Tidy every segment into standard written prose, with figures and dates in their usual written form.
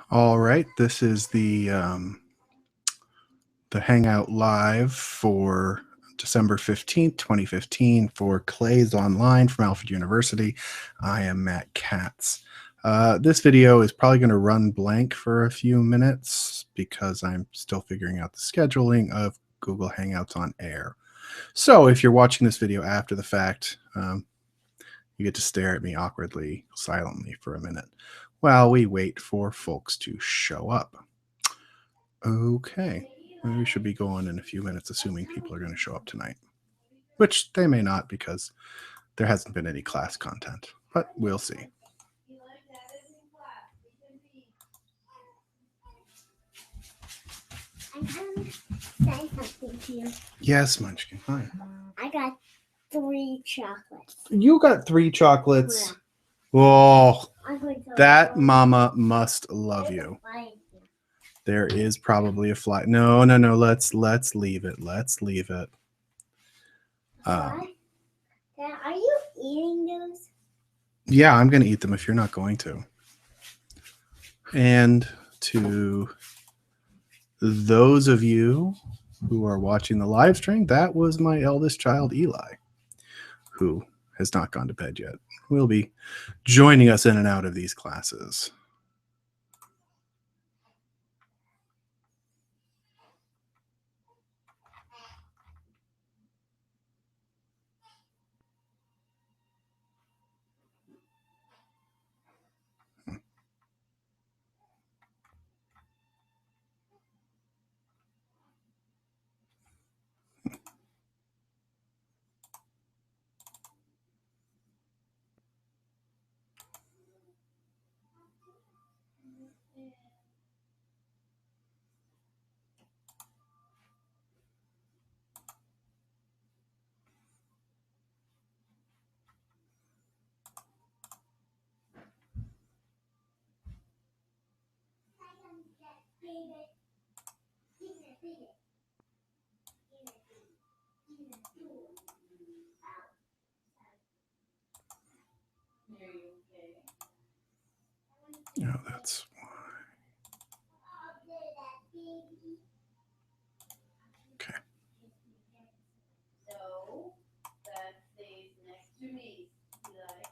All right, this is the Hangout Live for December 15th, 2015 for Glaze Online from Alfred University. I am Matt Katz. This video is probably going to run blank for a few minutes because I'm still figuring out the scheduling of Google Hangouts on air. So if you're watching this video after the fact, you get to stare at me awkwardly, silently for a minute while we wait for folks to show up. Okay, we should be going in a few minutes, assuming people are going to show up tonight, which they may not because there hasn't been any class content, but we'll see. I'm going to say something to you. Yes, Munchkin. Hi. I got 3 chocolates. You got 3 chocolates. Yeah. Oh, I'm going to that mama must love you. There is probably a fly. No. Let's leave it. Let's leave it. Dad, are you eating those? Yeah, I'm going to eat them if you're not going to. And to those of you who are watching the live stream, that was my eldest child, Eli, who has not gone to bed yet. Will be joining us in and out of these classes. Oh, that's why. Okay. So that stays next to me. Eli.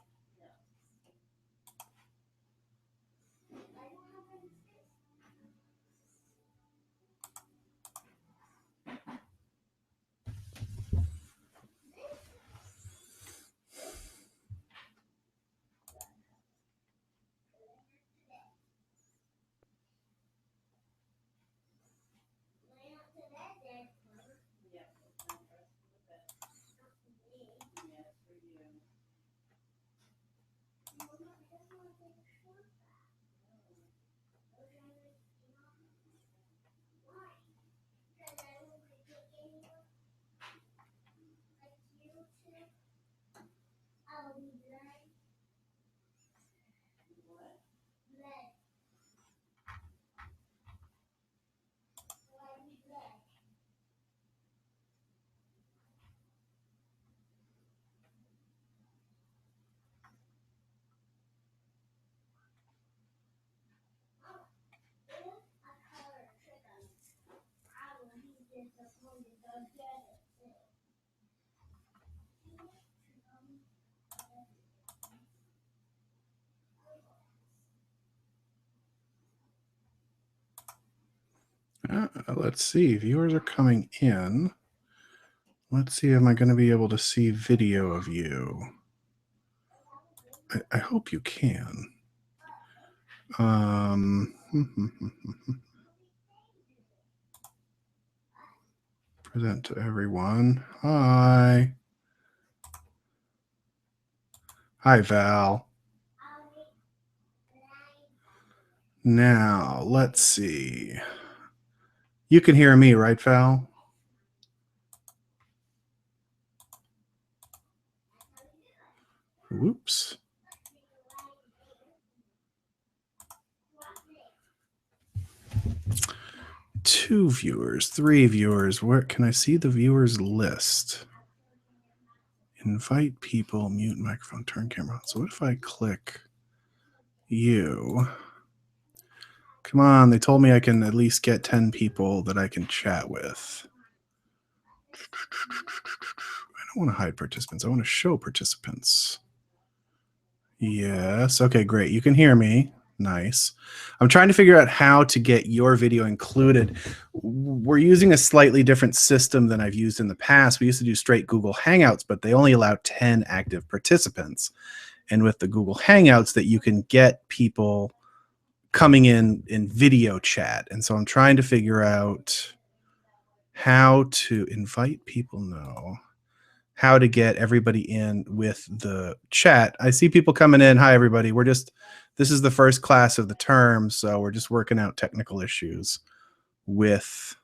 Let's see. Viewers are coming in. Let's see. Am I going to be able to see video of you? I hope you can. Present to everyone. Hi. Hi, Val. Now, let's see. You can hear me, right, Val? Whoops. Two viewers, 3 viewers. Where can I see the viewers list? Invite people, mute microphone, turn camera on. So what if I click you? Come on, they told me I can at least get 10 people that I can chat with. I don't want to hide participants. I want to show participants. Yes. Okay, great. You can hear me. Nice. I'm trying to figure out how to get your video included. We're using a slightly different system than I've used in the past. We used to do straight Google Hangouts, but they only allow 10 active participants. And with the Google Hangouts, that you can get people coming in video chat. And so I'm trying to figure out how to invite people. No. How to get everybody in with the chat. I see people coming in. Hi, everybody. This is the first class of the term, so we're just working out technical issues with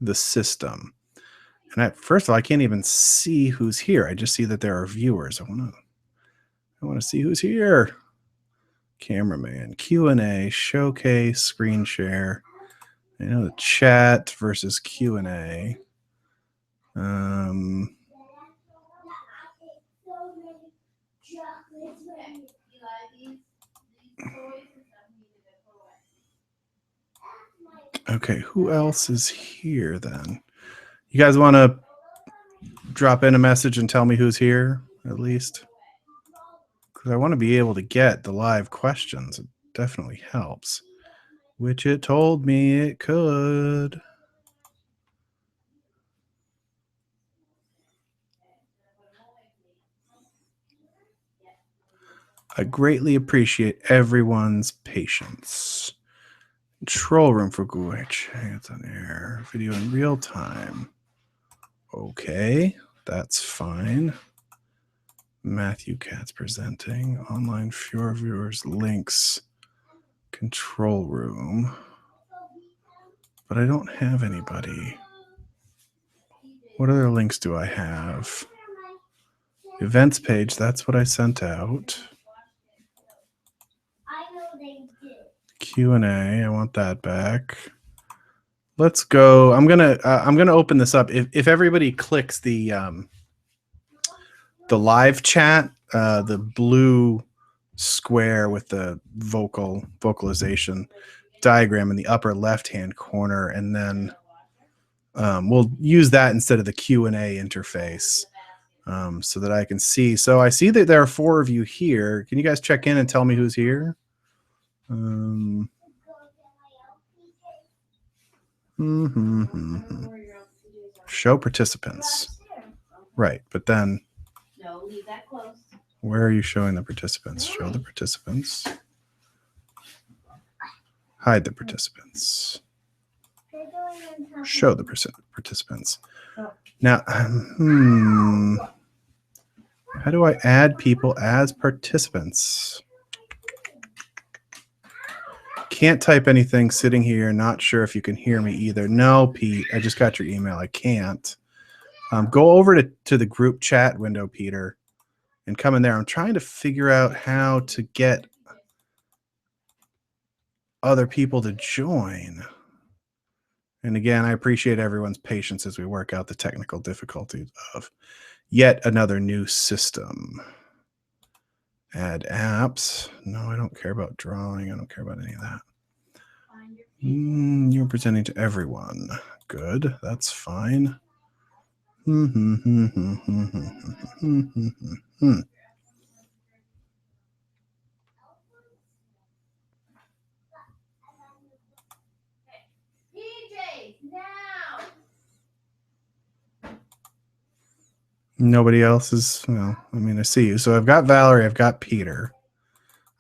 the system. And first of all, I can't even see who's here. I just see that there are viewers. I want to see who's here. Cameraman, Q&A, showcase, screen share. You know, the chat versus Q&A. Okay, who else is here then? You guys want to drop in a message and tell me who's here, at least? Because I want to be able to get the live questions. It definitely helps. Which it told me it could. I greatly appreciate everyone's patience. Control room for Google Hangouts on air. Video in real time. Okay, that's fine. Matthew Katz presenting. Online fewer viewers. Links. Control room. But I don't have anybody. What other links do I have? Events page, that's what I sent out. Q&A, I want that back. Let's go. I'm gonna open this up. If everybody clicks the live chat, the blue square with the vocalization diagram in the upper left-hand corner, and then we'll use that instead of the Q&A interface, so that I can see. So I see that there are 4 of you here. Can you guys check in and tell me who's here? Show participants. Right, but then No, leave that close. Where are you showing the participants? Show the participants. Hide the participants. Show the participants. Now, how do I add people as participants? Can't type anything sitting here. Not sure if you can hear me either. No, Pete, I just got your email. I can't. Go over to the group chat window, Peter, and come in there. I'm trying to figure out how to get other people to join. And again, I appreciate everyone's patience as we work out the technical difficulties of yet another new system. Add apps. No, I don't care about drawing. I don't care about any of that. You're presenting to everyone. Good. That's fine. Nobody else is, well, I mean, I see you. So I've got Valerie, I've got Peter.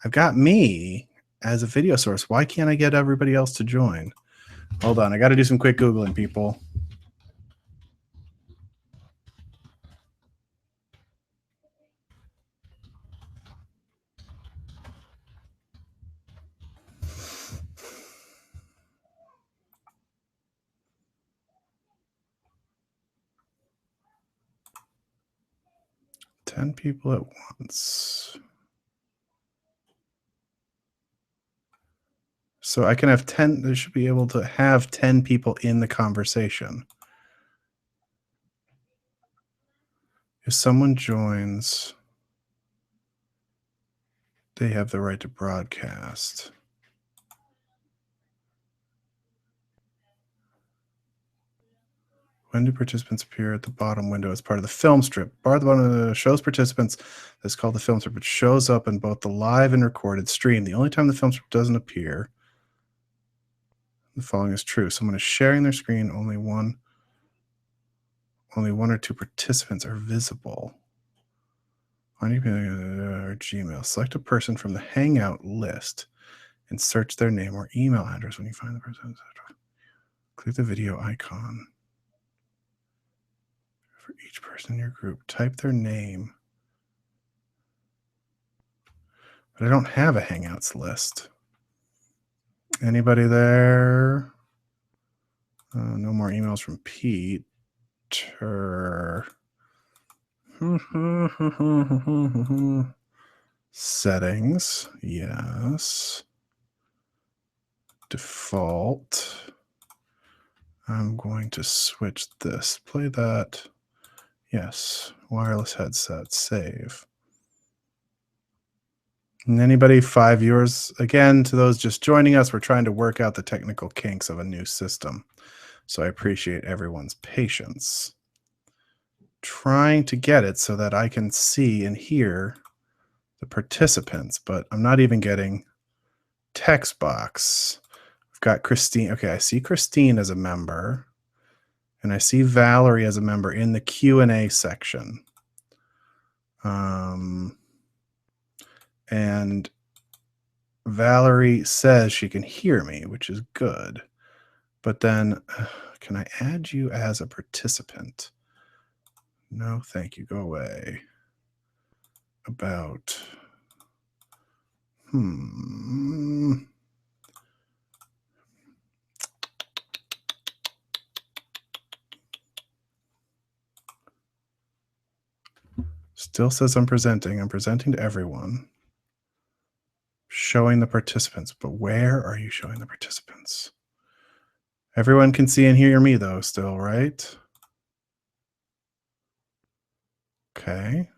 I've got me as a video source. Why can't I get everybody else to join? Hold on, I got to do some quick Googling, people. Ten people at once. So I can have 10, they should be able to have 10 people in the conversation. If someone joins, they have the right to broadcast. When do participants appear at the bottom window as part of the film strip? Bar at the bottom of the shows participants. That's called the film strip. It shows up in both the live and recorded stream. The only time the film strip doesn't appear, the following is true. Someone is sharing their screen. Only one or two participants are visible. On your Gmail, select a person from the Hangout list and search their name or email address when you find the person. Click the video icon. For each person in your group, type their name. But I don't have a Hangouts list. Anybody there? No more emails from Pete. Settings, yes. Default. I'm going to switch this. Play that. Yes. Wireless headset. Save. And anybody, 5 viewers? Again, to those just joining us, we're trying to work out the technical kinks of a new system. So I appreciate everyone's patience. Trying to get it so that I can see and hear the participants, but I'm not even getting text box. I've got Christine. Okay, I see Christine as a member, and I see Valerie as a member in the Q&A section. And Valerie says she can hear me, which is good. But then, can I add you as a participant? No, thank you. Go away. About. Still says I'm presenting. I'm presenting to everyone. Showing the participants. But where are you showing the participants? Everyone can see and hear me, though, still, right? Okay.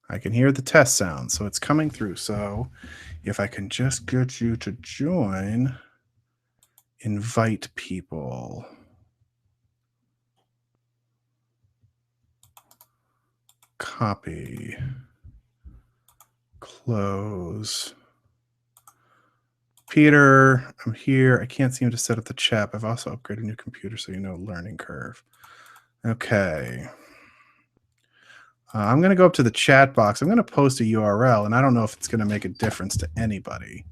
I can hear the test sound, so it's coming through. So if I can just get you to join, invite people. Copy. Close. Peter, I'm here. I can't seem to set up the chat. I've also upgraded a new computer, so you know, learning curve. Okay. I'm going to go up to the chat box. I'm going to post a URL, and I don't know if it's going to make a difference to anybody.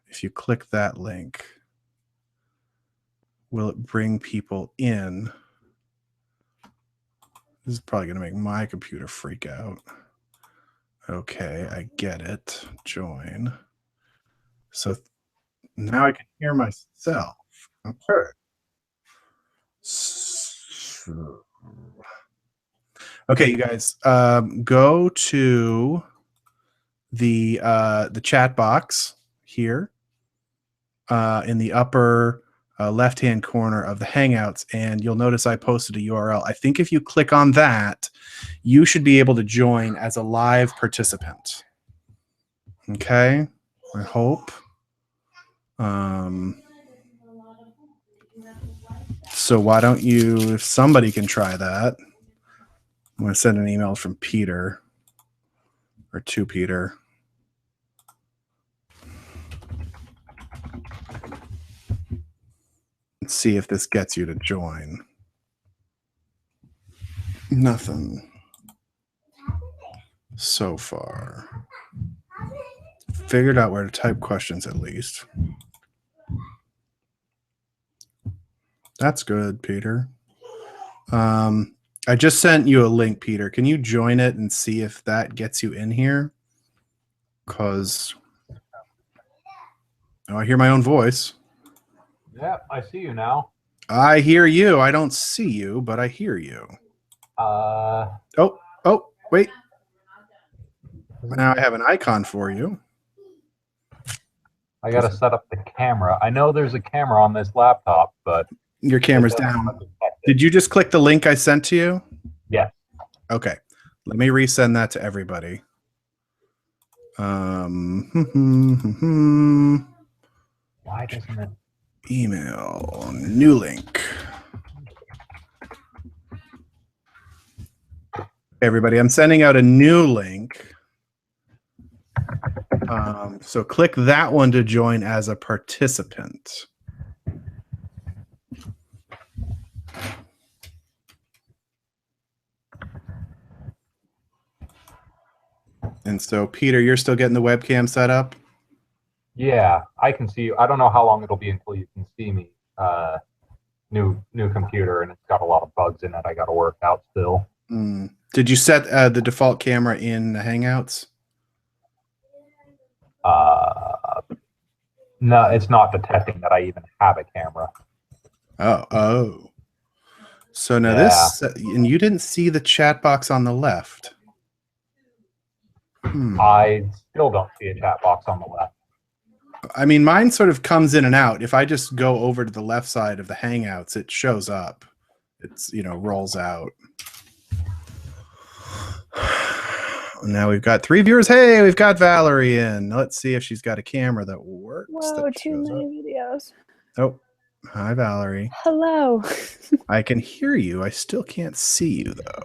If you click that link, will it bring people in? This is probably going to make my computer freak out. Okay, I get it. Join. So now I can hear myself. Okay. Okay, you guys, go to the chat box here in the upper left-hand corner of the Hangouts, and you'll notice I posted a URL. I think if you click on that, you should be able to join as a live participant. Okay, I hope. So why don't you, if somebody can try that, I'm going to send an email from Peter or to Peter. Let's see if this gets you to join. Nothing so far. Figured out where to type questions at least. That's good, Peter. I just sent you a link, Peter. Can you join it and see if that gets you in here? Because I hear my own voice. Yeah, I see you now. I hear you. I don't see you, but I hear you. Oh, wait. Now I have an icon for you. I got to set up the camera. I know there's a camera on this laptop, but your camera's down. Did you just click the link I sent to you? Yeah. Okay. Let me resend that to everybody. Why doesn't it? Email, new link. Everybody, I'm sending out a new link. So click that one to join as a participant. And so, Peter, you're still getting the webcam set up? Yeah, I can see you. I don't know how long it'll be until you can see me. New computer, and it's got a lot of bugs in it. I got to work out still. Did you set the default camera in the Hangouts? No, it's not detecting that I even have a camera. Oh. So now this, and you didn't see the chat box on the left. I still don't see a chat box on the left. I mean, mine sort of comes in and out. If I just go over to the left side of the Hangouts, it shows up. It's, rolls out. Now we've got 3 viewers. Hey, we've got Valerie in. Let's see if she's got a camera that works. Whoa, too many videos. Oh, hi, Valerie. Hello. I can hear you. I still can't see you, though.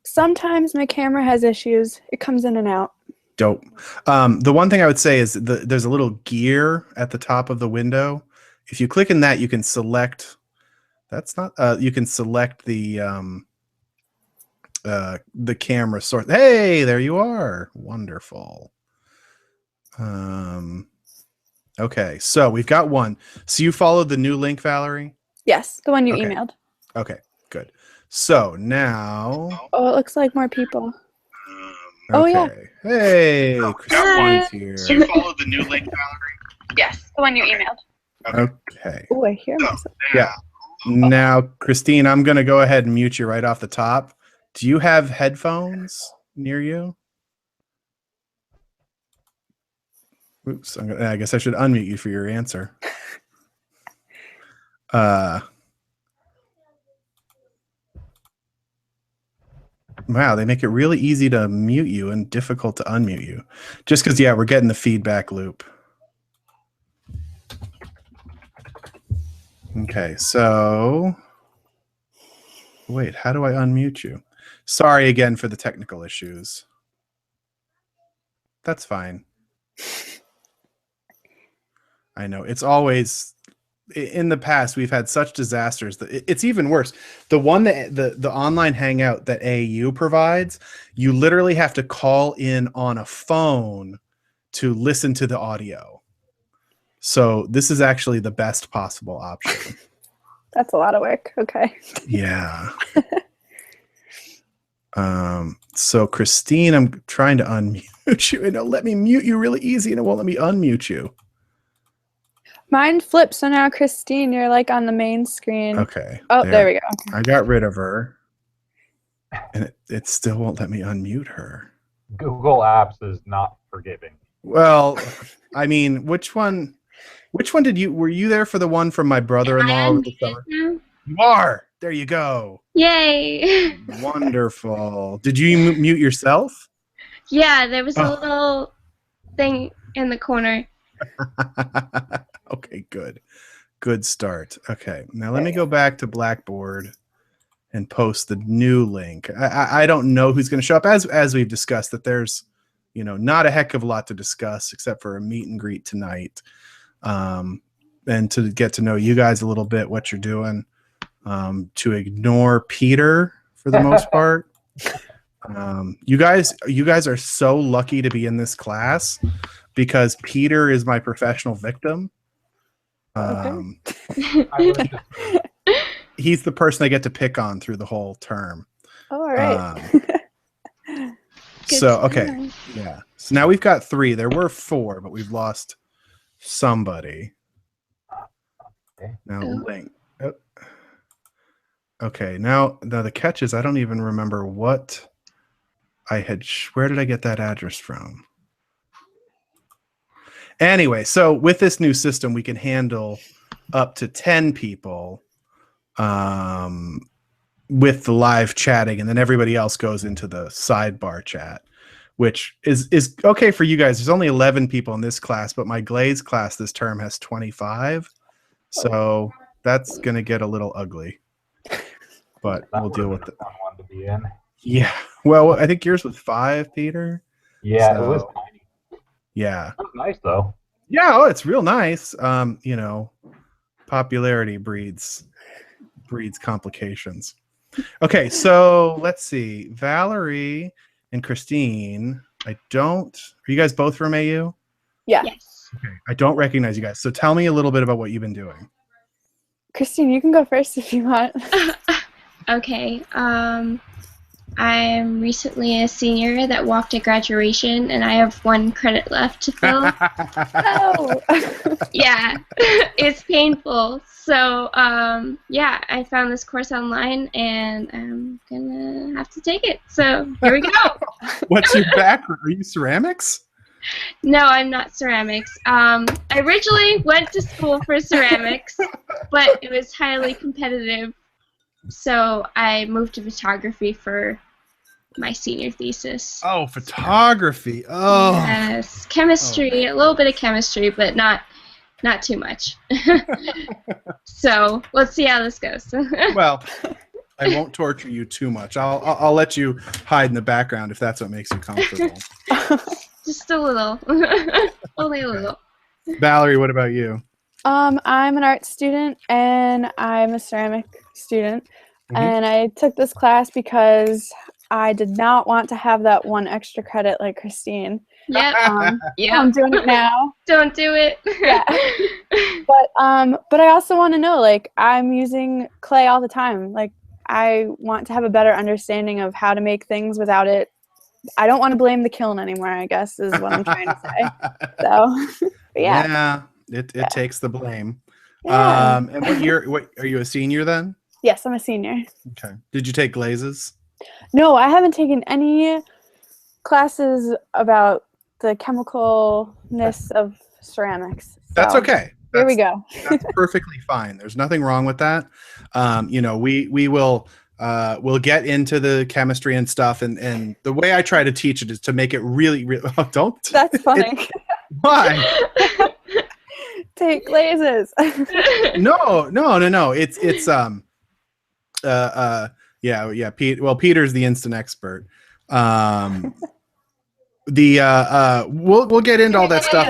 Sometimes my camera has issues. It comes in and out. Dope. The one thing I would say is there's a little gear at the top of the window. If you click in that, you can select. That's not. You can select the camera source. Hey, there you are. Wonderful. Okay, so we've got one. So you followed the new link, Valerie? Yes, the one you emailed. Okay, good. So now. Oh, it looks like more people. Okay. Oh, yeah. Hey, Christine's here. So you followed the new link, Valerie? Yes, the one you emailed. Okay. Oh, I hear myself. Yeah. Now, Christine, I'm going to go ahead and mute you right off the top. Do you have headphones near you? Oops, I guess I should unmute you for your answer. Wow, they make it really easy to mute you and difficult to unmute you. Just because, yeah, we're getting the feedback loop. Okay, so wait, how do I unmute you? Sorry again for the technical issues. That's fine. I know it's always in the past we've had such disasters that it's even worse. The one that the online hangout that AU provides, you literally have to call in on a phone to listen to the audio. So this is actually the best possible option. That's a lot of work. Okay. Yeah. So Christine, I'm trying to unmute you and it'll let me mute you really easy and it won't let me unmute you. Mine flipped, so now Christine, you're like on the main screen. Okay. Oh, there we go. Okay. I got rid of her. And it still won't let me unmute her. Google Apps is not forgiving. Well, I mean, which one were you there for the one from my brother-in-law over the summer? You are. There you go. Yay. Wonderful. Did you mute yourself? Yeah, there was a little thing in the corner. Okay, good. Good start. Okay, now let me go back to Blackboard and post the new link. I don't know who's going to show up. As we've discussed, that there's, not a heck of a lot to discuss except for a meet and greet tonight. And to get to know you guys a little bit, what you're doing, to ignore Peter for the most part. You guys are so lucky to be in this class because Peter is my professional victim. He's the person I get to pick on through the whole term. Oh, all right. So, okay. Yeah. So now we've got 3. There were 4, but we've lost somebody. Now link. Oh. Okay. Now the catch is I don't even remember what I had. Where did I get that address from? Anyway, so with this new system, we can handle up to 10 people with the live chatting, and then everybody else goes into the sidebar chat, which is okay for you guys. There's only 11 people in this class, but my Glaze class this term has 25. So that's going to get a little ugly. But we'll deal with it. Fun one to be in. Yeah, Well, I think yours was 5, Peter. Yeah, it was So, tiny. yeah. It was nice though. Yeah, oh, it's real nice. You know, popularity breeds complications. Okay, so let's see. Valerie and Christine, are you guys both from AU? Yeah. Yes. Okay, I don't recognize you guys. So tell me a little bit about what you've been doing. Christine, you can go first if you want. Okay. I'm recently a senior that walked at graduation, and I have 1 credit left to fill. Oh. Yeah, it's painful. So, yeah, I found this course online, and I'm gonna have to take it. So here we go. What's your background? Are you ceramics? No, I'm not ceramics. I originally went to school for ceramics, but it was highly competitive. So I moved to photography for my senior thesis. Oh, photography. Oh. Yes, chemistry, a little bit of chemistry, but not too much. So let's see how this goes. Well, I won't torture you too much. I'll let you hide in the background if that's what makes you comfortable. Just a little, only a little. Valerie, what about you? I'm an art student and I'm a ceramic student. Mhm. And I took this class because I did not want to have that 1 extra credit like Christine. Yep. Yeah. I'm doing it now. Don't do it. Yeah. But I also want to know, like, I'm using clay all the time. Like, I want to have a better understanding of how to make things without it. I don't want to blame the kiln anymore, I guess, is what I'm trying to say. So, but yeah. It takes the blame. Yeah. And what are you a senior then? Yes, I'm a senior. Okay. Did you take glazes? No, I haven't taken any classes about the chemicalness of ceramics. That's So, okay. Here we go. That's perfectly fine. There's nothing wrong with that. You know, we will we'll get into the chemistry and stuff, and the way I try to teach it is to make it really oh, don't. That's funny. Why? Take glazes. No. It's yeah. Peter's the instant expert. We'll get into all that stuff.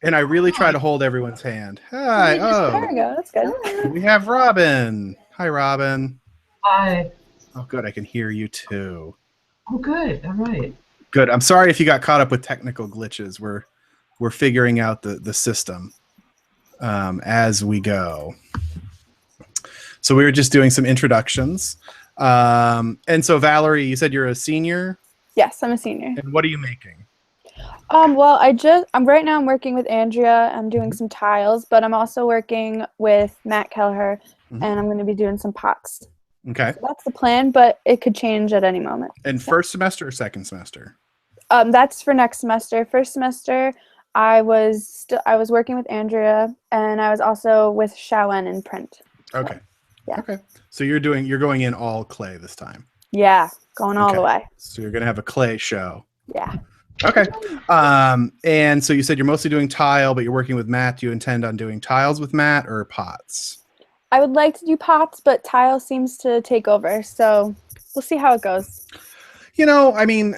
And I really try to hold everyone's hand. Hi. There we go. That's good. We have Robin. Hi, Robin. Hi. Oh, good. I can hear you too. Oh, good. All right. Good. I'm sorry if you got caught up with technical glitches. We're figuring out the system as we go. So we were just doing some introductions. And so Valerie, you said you're a senior? Yes, I'm a senior. And what are you making? Well, right now I'm working with Andrea. I'm doing some tiles, but I'm also working with Matt Kelleher, Mhm. and I'm going to be doing some pots. Okay. So that's the plan, but it could change at any moment. And first semester or second semester? That's for next semester. First semester, I was working with Andrea, and I was also with Shawen in print. Okay. Yeah. Okay. So you're going in all clay this time. Yeah, going all the Okay. way. So you're gonna have a clay show. Yeah. Okay. And so you said you're mostly doing tile, but you're working with Matt. Do you intend on doing tiles with Matt or pots? I would like to do pots, but tile seems to take over, so we'll see how it goes. You know, I mean,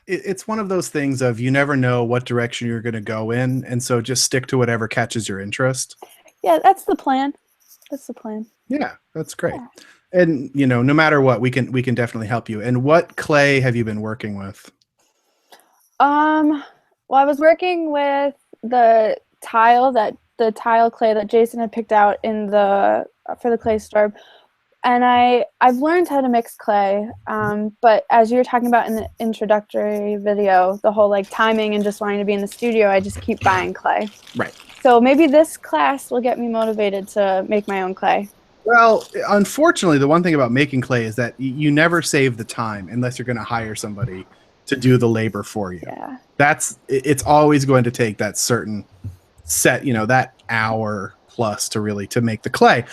it's one of those things of you never know what direction you're going to go in, and so just stick to whatever catches your interest. Yeah, that's the plan. That's the plan. Yeah, that's great. Yeah. And you know, no matter what, we can definitely help you. And what clay have you been working with? Well, I was working with the tile clay that Jason had picked out for the clay store, and I've learned how to mix clay. But as you were talking about in the introductory video, the whole like timing and just wanting to be in the studio, I just keep buying clay. Right. So maybe this class will get me motivated to make my own clay. Well, unfortunately, the one thing about making clay is that you never save the time unless you're going to hire somebody to do the labor for you. Yeah. It's always going to take that certain set, you know, that hour plus to make the clay.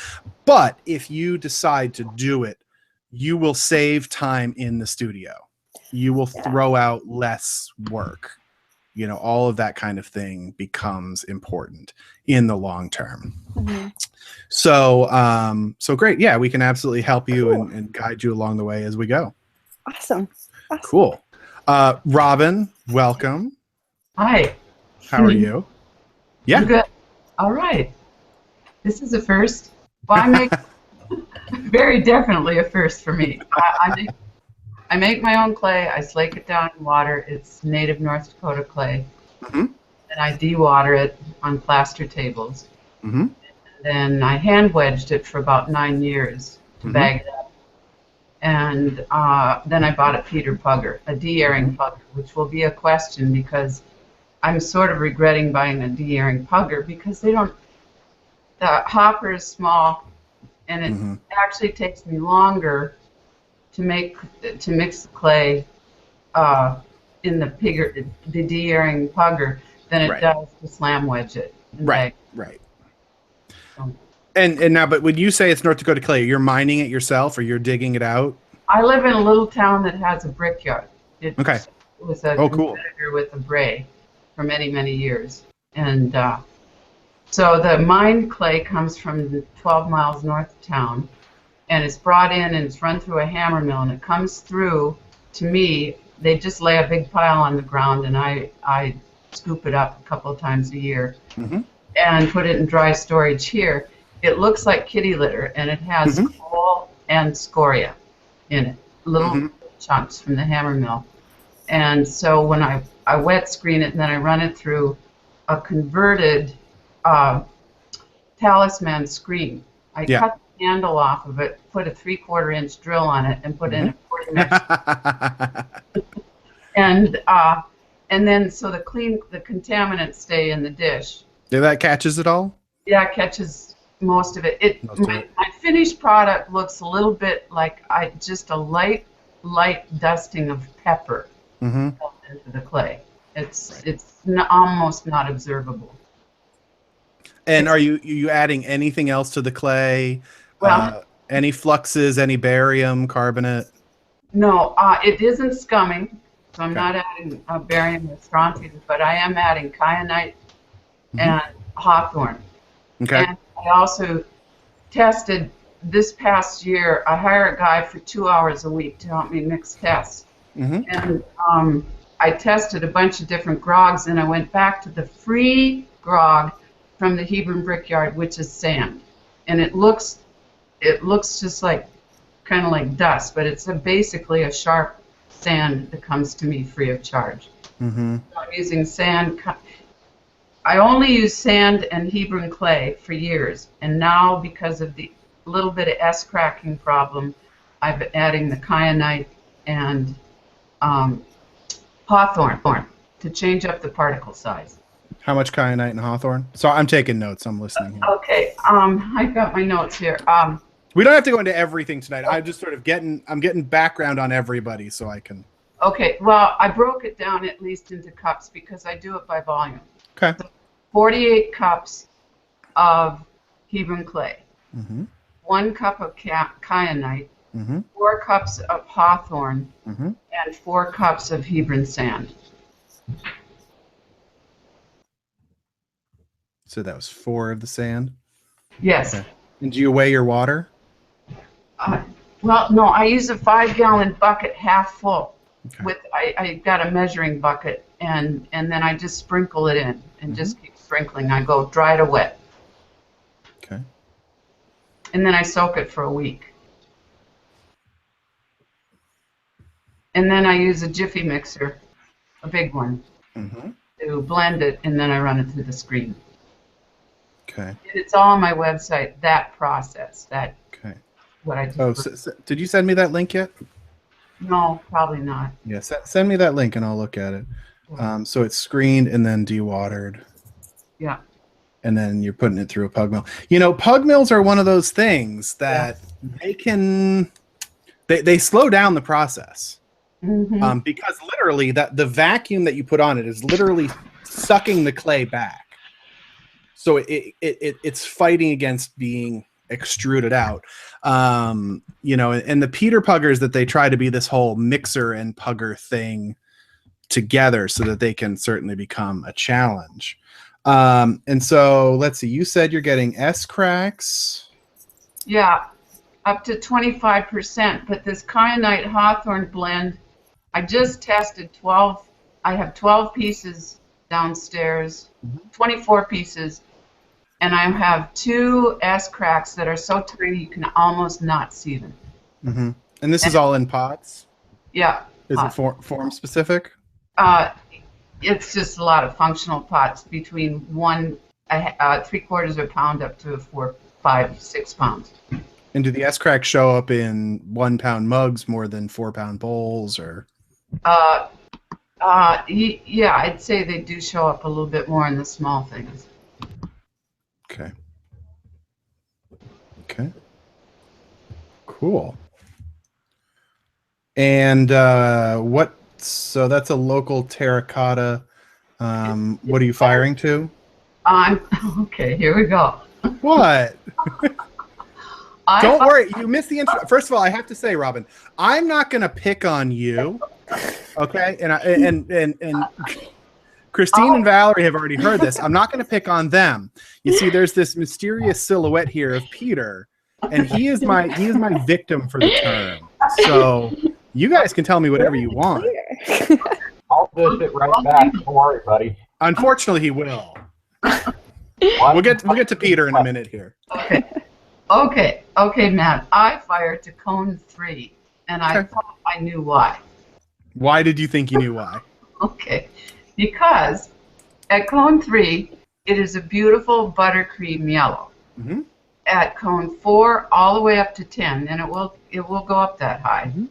But if you decide to do it, you will save time in the studio. You will throw out less work. You know, all of that kind of thing becomes important in the long term. Mm-hmm. So great. Yeah, we can absolutely help you and guide you along the way as we go. Awesome. Awesome. Cool. Robin, welcome. Hi. How are you? Yeah. I'm good. All right. This is a first. Well, I make very definitely a first for me. I make my own clay. I slake it down in water. It's native North Dakota clay. Mm-hmm. And I dewater it on plaster tables. Mm-hmm. Then I hand wedged it for about 9 years to bag it up. And then I bought a Peter Pugger, a de-airing pugger, which will be a question because I'm sort of regretting buying a de-airing pugger because they don't. The hopper is small, and it actually takes me longer to mix the clay in the de-airing pugger than it does to slam wedge it. Right. And now, but when you say it's North Dakota clay, you're mining it yourself or you're digging it out? I live in a little town that has a brickyard. It was a competitor with a Bray for many, many years. And so the mined clay comes from 12 miles north of town, and it's brought in and it's run through a hammer mill, and it comes through to me. They just lay a big pile on the ground, and I scoop it up a couple of times a year and put it in dry storage here. It looks like kitty litter, and it has coal and scoria in it, little chunks from the hammer mill. And so when I wet screen it, and then I run it through a converted talisman screen. I cut the handle off of it, put a 3/4 inch drill on it, and put in a 40 mesh. And then so the contaminants stay in the dish. Yeah, that catches it all? Yeah, it catches most of it. My finished product looks a little bit like just a light dusting of pepper into the clay. It's almost not observable. And are you adding anything else to the clay? Well, any fluxes, any barium, carbonate? No, it isn't scumming, so I'm not adding barium or strontium, but I am adding kyanite and hawthorn. Okay. And I also tested this past year. I hire a guy for 2 hours a week to help me mix tests. And I tested a bunch of different grogs, and I went back to the free grog from the Hebron Brickyard, which is sand. And it looks just like kind of like dust, but it's basically a sharp sand that comes to me free of charge. So I'm using sand. I only use sand and Hebron clay for years, and now because of the little bit of S-cracking problem, I've been adding the kyanite and hawthorn to change up the particle size. How much kyanite and hawthorn? So I'm taking notes. I'm listening here. Okay. I've got my notes here. We don't have to go into everything tonight. I'm just sort of getting background on everybody so I can. Okay. Well, I broke it down at least into cups because I do it by volume. Okay. So 48 cups of Hebron clay, 1 cup of kyanite, 4 cups of hawthorn, and 4 cups of Hebron sand. So that was 4 of the sand? Yes. Okay. And do you weigh your water? Well, no, I use a 5-gallon bucket half full. Okay. I got a measuring bucket, and then I just sprinkle it in and just keep sprinkling. I go dry to wet. Okay. And then I soak it for a week. And then I use a Jiffy mixer, a big one, to blend it, and then I run it through the screen. Okay. And it's all on my website, that process, what I do. Oh, did you send me that link yet? No, probably not. Yeah, send me that link and I'll look at it. So it's screened and then dewatered. Yeah. And then you're putting it through a pug mill. You know, pug mills are one of those things that they slow down the process. Because literally the vacuum that you put on it is literally sucking the clay back. So it's fighting against being extruded out. You know, and the Peter Puggers that they try to be this whole mixer and pugger thing together so that they can certainly become a challenge. And so let's see, you said you're getting S cracks. Yeah. up to 25%. But this Kyanite Hawthorne blend, I just tested 12. I have 12 pieces downstairs, 24 pieces, and I have 2 S cracks that are so tiny you can almost not see them. Mm-hmm. And this is all in pots? Yeah. Is it form specific? It's just a lot of functional pots between 3/4 of a pound up to 4, 5, 6 pounds. And do the S cracks show up in 1 pound mugs more than 4 pound bowls, or? Yeah, I'd say they do show up a little bit more in the small things. Okay. Okay. Cool. And so that's a local terracotta. What are you firing to? Okay, here we go. What? Don't worry, you missed the intro. First of all, I have to say, Robin, I'm not going to pick on you, okay? And Christine and Valerie have already heard this. I'm not going to pick on them. You see, there's this mysterious silhouette here of Peter, and he is my victim for the term. So you guys can tell me whatever you want. I'll dish it right back. Don't worry, buddy. Unfortunately, he will. We'll get to Peter in a minute here. Okay, Matt. I fired to cone 3, and I thought I knew why. Why did you think you knew why? Okay, because at cone 3, it is a beautiful buttercream yellow. Mm-hmm. At cone 4, all the way up to 10, and it will go up that high. Mm-hmm.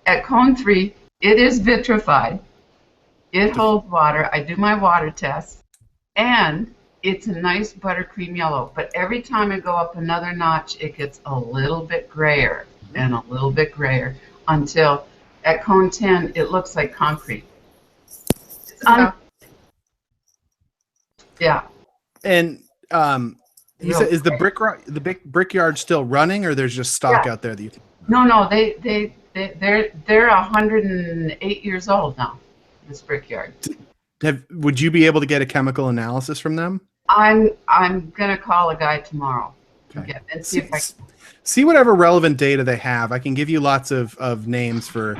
At cone 3, it is vitrified. It holds water. I do my water test, and it's a nice buttercream yellow. But every time I go up another notch, it gets a little bit grayer and a little bit grayer until at cone 10, it looks like concrete. Yeah. And you said, is the brickyard still running, or there's just stock out there that you? No, they're 108 years old now. This brickyard. Would you be able to get a chemical analysis from them? I'm gonna call a guy tomorrow. Okay. And see if I see whatever relevant data they have. I can give you lots of names for,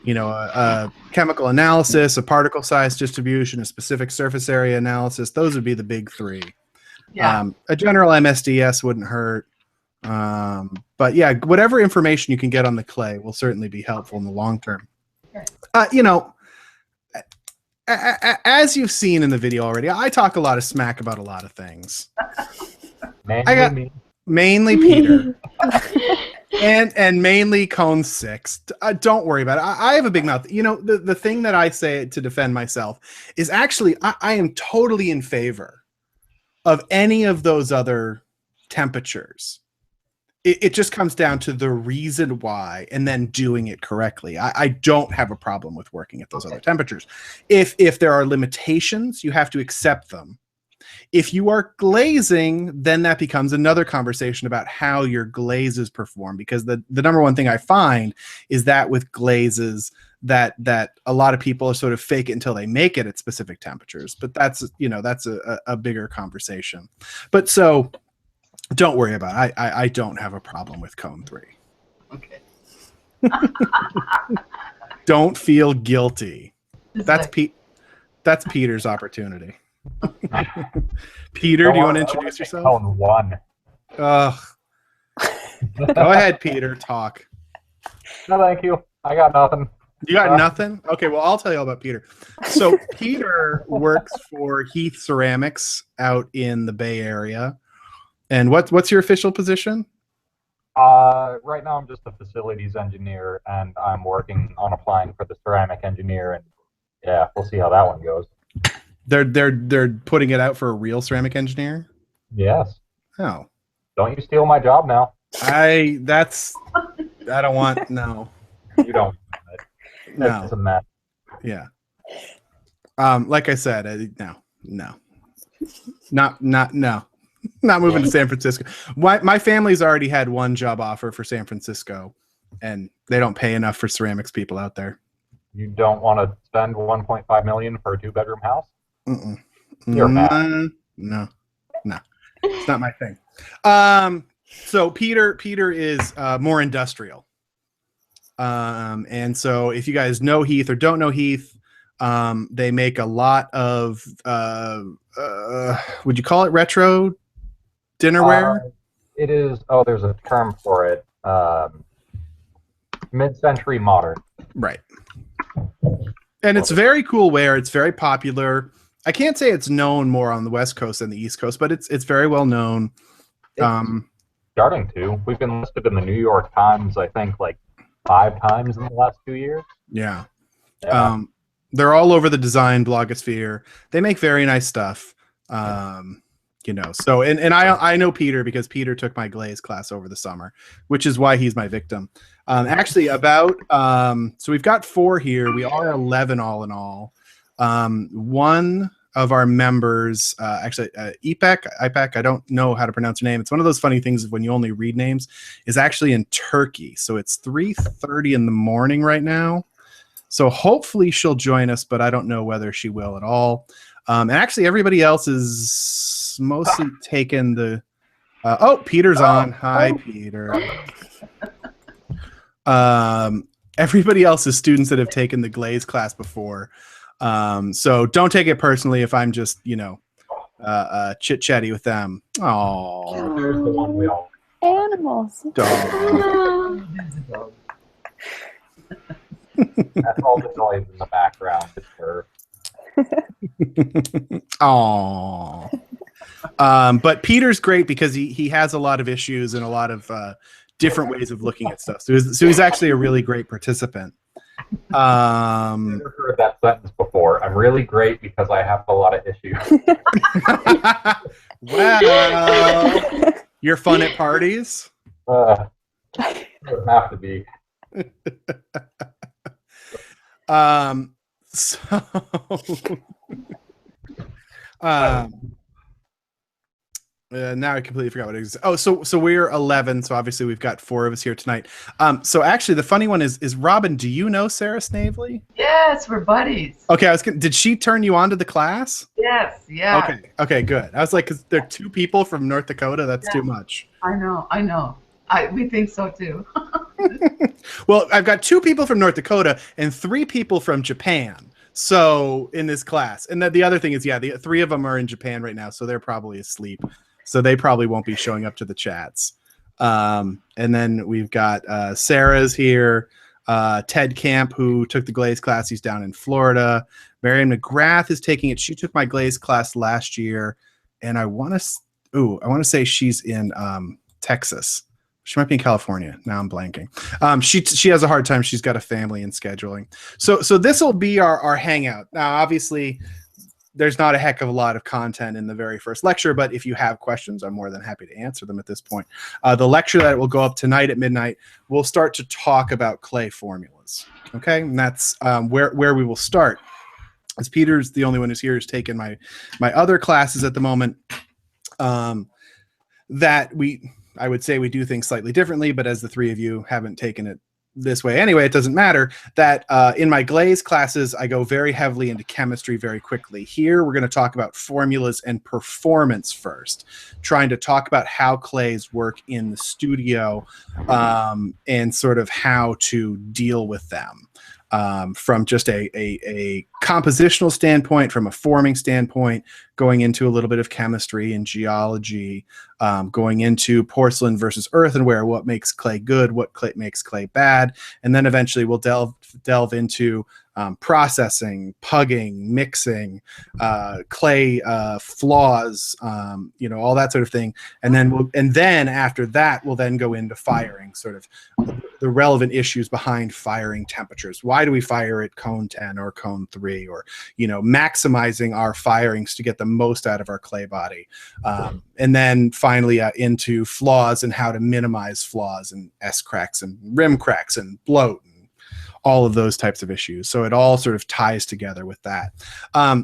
a chemical analysis, a particle size distribution, a specific surface area analysis. Those would be the big 3. Yeah. A general MSDS wouldn't hurt. But yeah, whatever information you can get on the clay will certainly be helpful in the long term. Okay. As you've seen in the video already, I talk a lot of smack about a lot of things. Mainly Peter. and mainly cone 6. Don't worry about it. I have a big mouth. The thing that I say to defend myself is actually I am totally in favor of any of those other temperatures. It just comes down to the reason why and then doing it correctly. I don't have a problem with working at those other temperatures. If there are limitations, you have to accept them. If you are glazing, then that becomes another conversation about how your glazes perform, because the number one thing I find is that with glazes that a lot of people are sort of fake it until they make it at specific temperatures. But that's a bigger conversation. But so don't worry about it. I don't have a problem with cone 3. Okay. Don't feel guilty. That's Peter's opportunity. Peter, do you want to introduce yourself? Cone 1. Go ahead, Peter. Talk. No, thank you. I got nothing. You got nothing? Okay, well, I'll tell you all about Peter. So Peter works for Heath Ceramics out in the Bay Area. And what's your official position? Right now I'm just a facilities engineer, and I'm working on applying for the ceramic engineer, and yeah, we'll see how that one goes. They're putting it out for a real ceramic engineer? Yes. Oh. Don't you steal my job now. I don't want no. You don't. No. It's a mess. Yeah. Like I said, no. Not moving to San Francisco. My family's already had one job offer for San Francisco, and they don't pay enough for ceramics people out there. You don't want to spend $1.5 million for a 2-bedroom house? Mm-mm. You're mad. No. It's not my thing. So Peter is more industrial. And so if you guys know Heath or don't know Heath, they make a lot of would you call it retro dinnerware? It is. Oh, there's a term for it. Mid-century modern. Right. And it's very cool ware. It's very popular. I can't say it's known more on the West Coast than the East Coast, but it's very well known. It's starting to. We've been listed in the New York Times, I think, like 5 times in the last 2 years. Yeah. Yeah. They're all over the design blogosphere. They make very nice stuff. You know, so and I know Peter because Peter took my Glaze class over the summer, which is why he's my victim. Actually, about so we've got 4 here. We are 11 all in all. One of our members, actually, IPEC, I don't know how to pronounce her name. It's one of those funny things when you only read names, is actually in Turkey. So it's 3:30 in the morning right now. So hopefully she'll join us, but I don't know whether she will at all. And actually, everybody else is mostly taken the. Oh, Peter's on. Hi, Peter. Everybody else is students that have taken the Glaze class before. So don't take it personally if I'm just, you know, chit-chatty with them. Oh, There's the one we all. Animals. dog. That's all the noise in the background. It's her. Oh. But Peter's great because he has a lot of issues and a lot of different ways of looking at stuff. So he's actually a really great participant. I've never heard that sentence before. I'm really great because I have a lot of issues. Well, you're fun at parties? It would have to be. So now I completely forgot what it is. Oh, so we're 11. So obviously we've got 4 of us here tonight. So actually the funny one is Robin, do you know Sarah Snavely? Yes, we're buddies. Okay, did she turn you on to the class? Yes, yeah. Okay, good. I was like, because there are 2 people from North Dakota, that's too much. I know. We think so too. Well, I've got 2 people from North Dakota and 3 people from Japan. So in this class, and the other thing is, yeah, the 3 of them are in Japan right now, so they're probably asleep. So they probably won't be showing up to the chats. And then we've got Sarah's here, Ted Camp, who took the Glaze class. He's down in Florida. Marion McGrath is taking it. She took my Glaze class last year, and I want to say she's in Texas. She might be in California. Now I'm blanking. She has a hard time. She's got a family and scheduling. So this will be our hangout. Now, obviously, there's not a heck of a lot of content in the very first lecture, but if you have questions, I'm more than happy to answer them at this point. The lecture that will go up tonight at midnight, we'll start to talk about clay formulas. Okay, and that's where we will start. As Peter's the only one who's here who's taken my other classes at the moment. I would say we do things slightly differently, but as the 3 of you haven't taken it this way anyway, it doesn't matter. That in my Glaze classes, I go very heavily into chemistry very quickly. Here, we're going to talk about formulas and performance first, trying to talk about how clays work in the studio and sort of how to deal with them. From just a compositional standpoint, from a forming standpoint, going into a little bit of chemistry and geology, going into porcelain versus earthenware, what makes clay good, what makes clay bad, and then eventually we'll delve into processing, pugging, mixing, clay flaws, all that sort of thing, and then after that we'll then go into firing, sort of the relevant issues behind firing temperatures. Why do we fire at cone 10 or cone 3, or maximizing our firings to get the most out of our clay body, and then finally into flaws and how to minimize flaws and S cracks and rim cracks and bloat. All of those types of issues. So it all sort of ties together with that.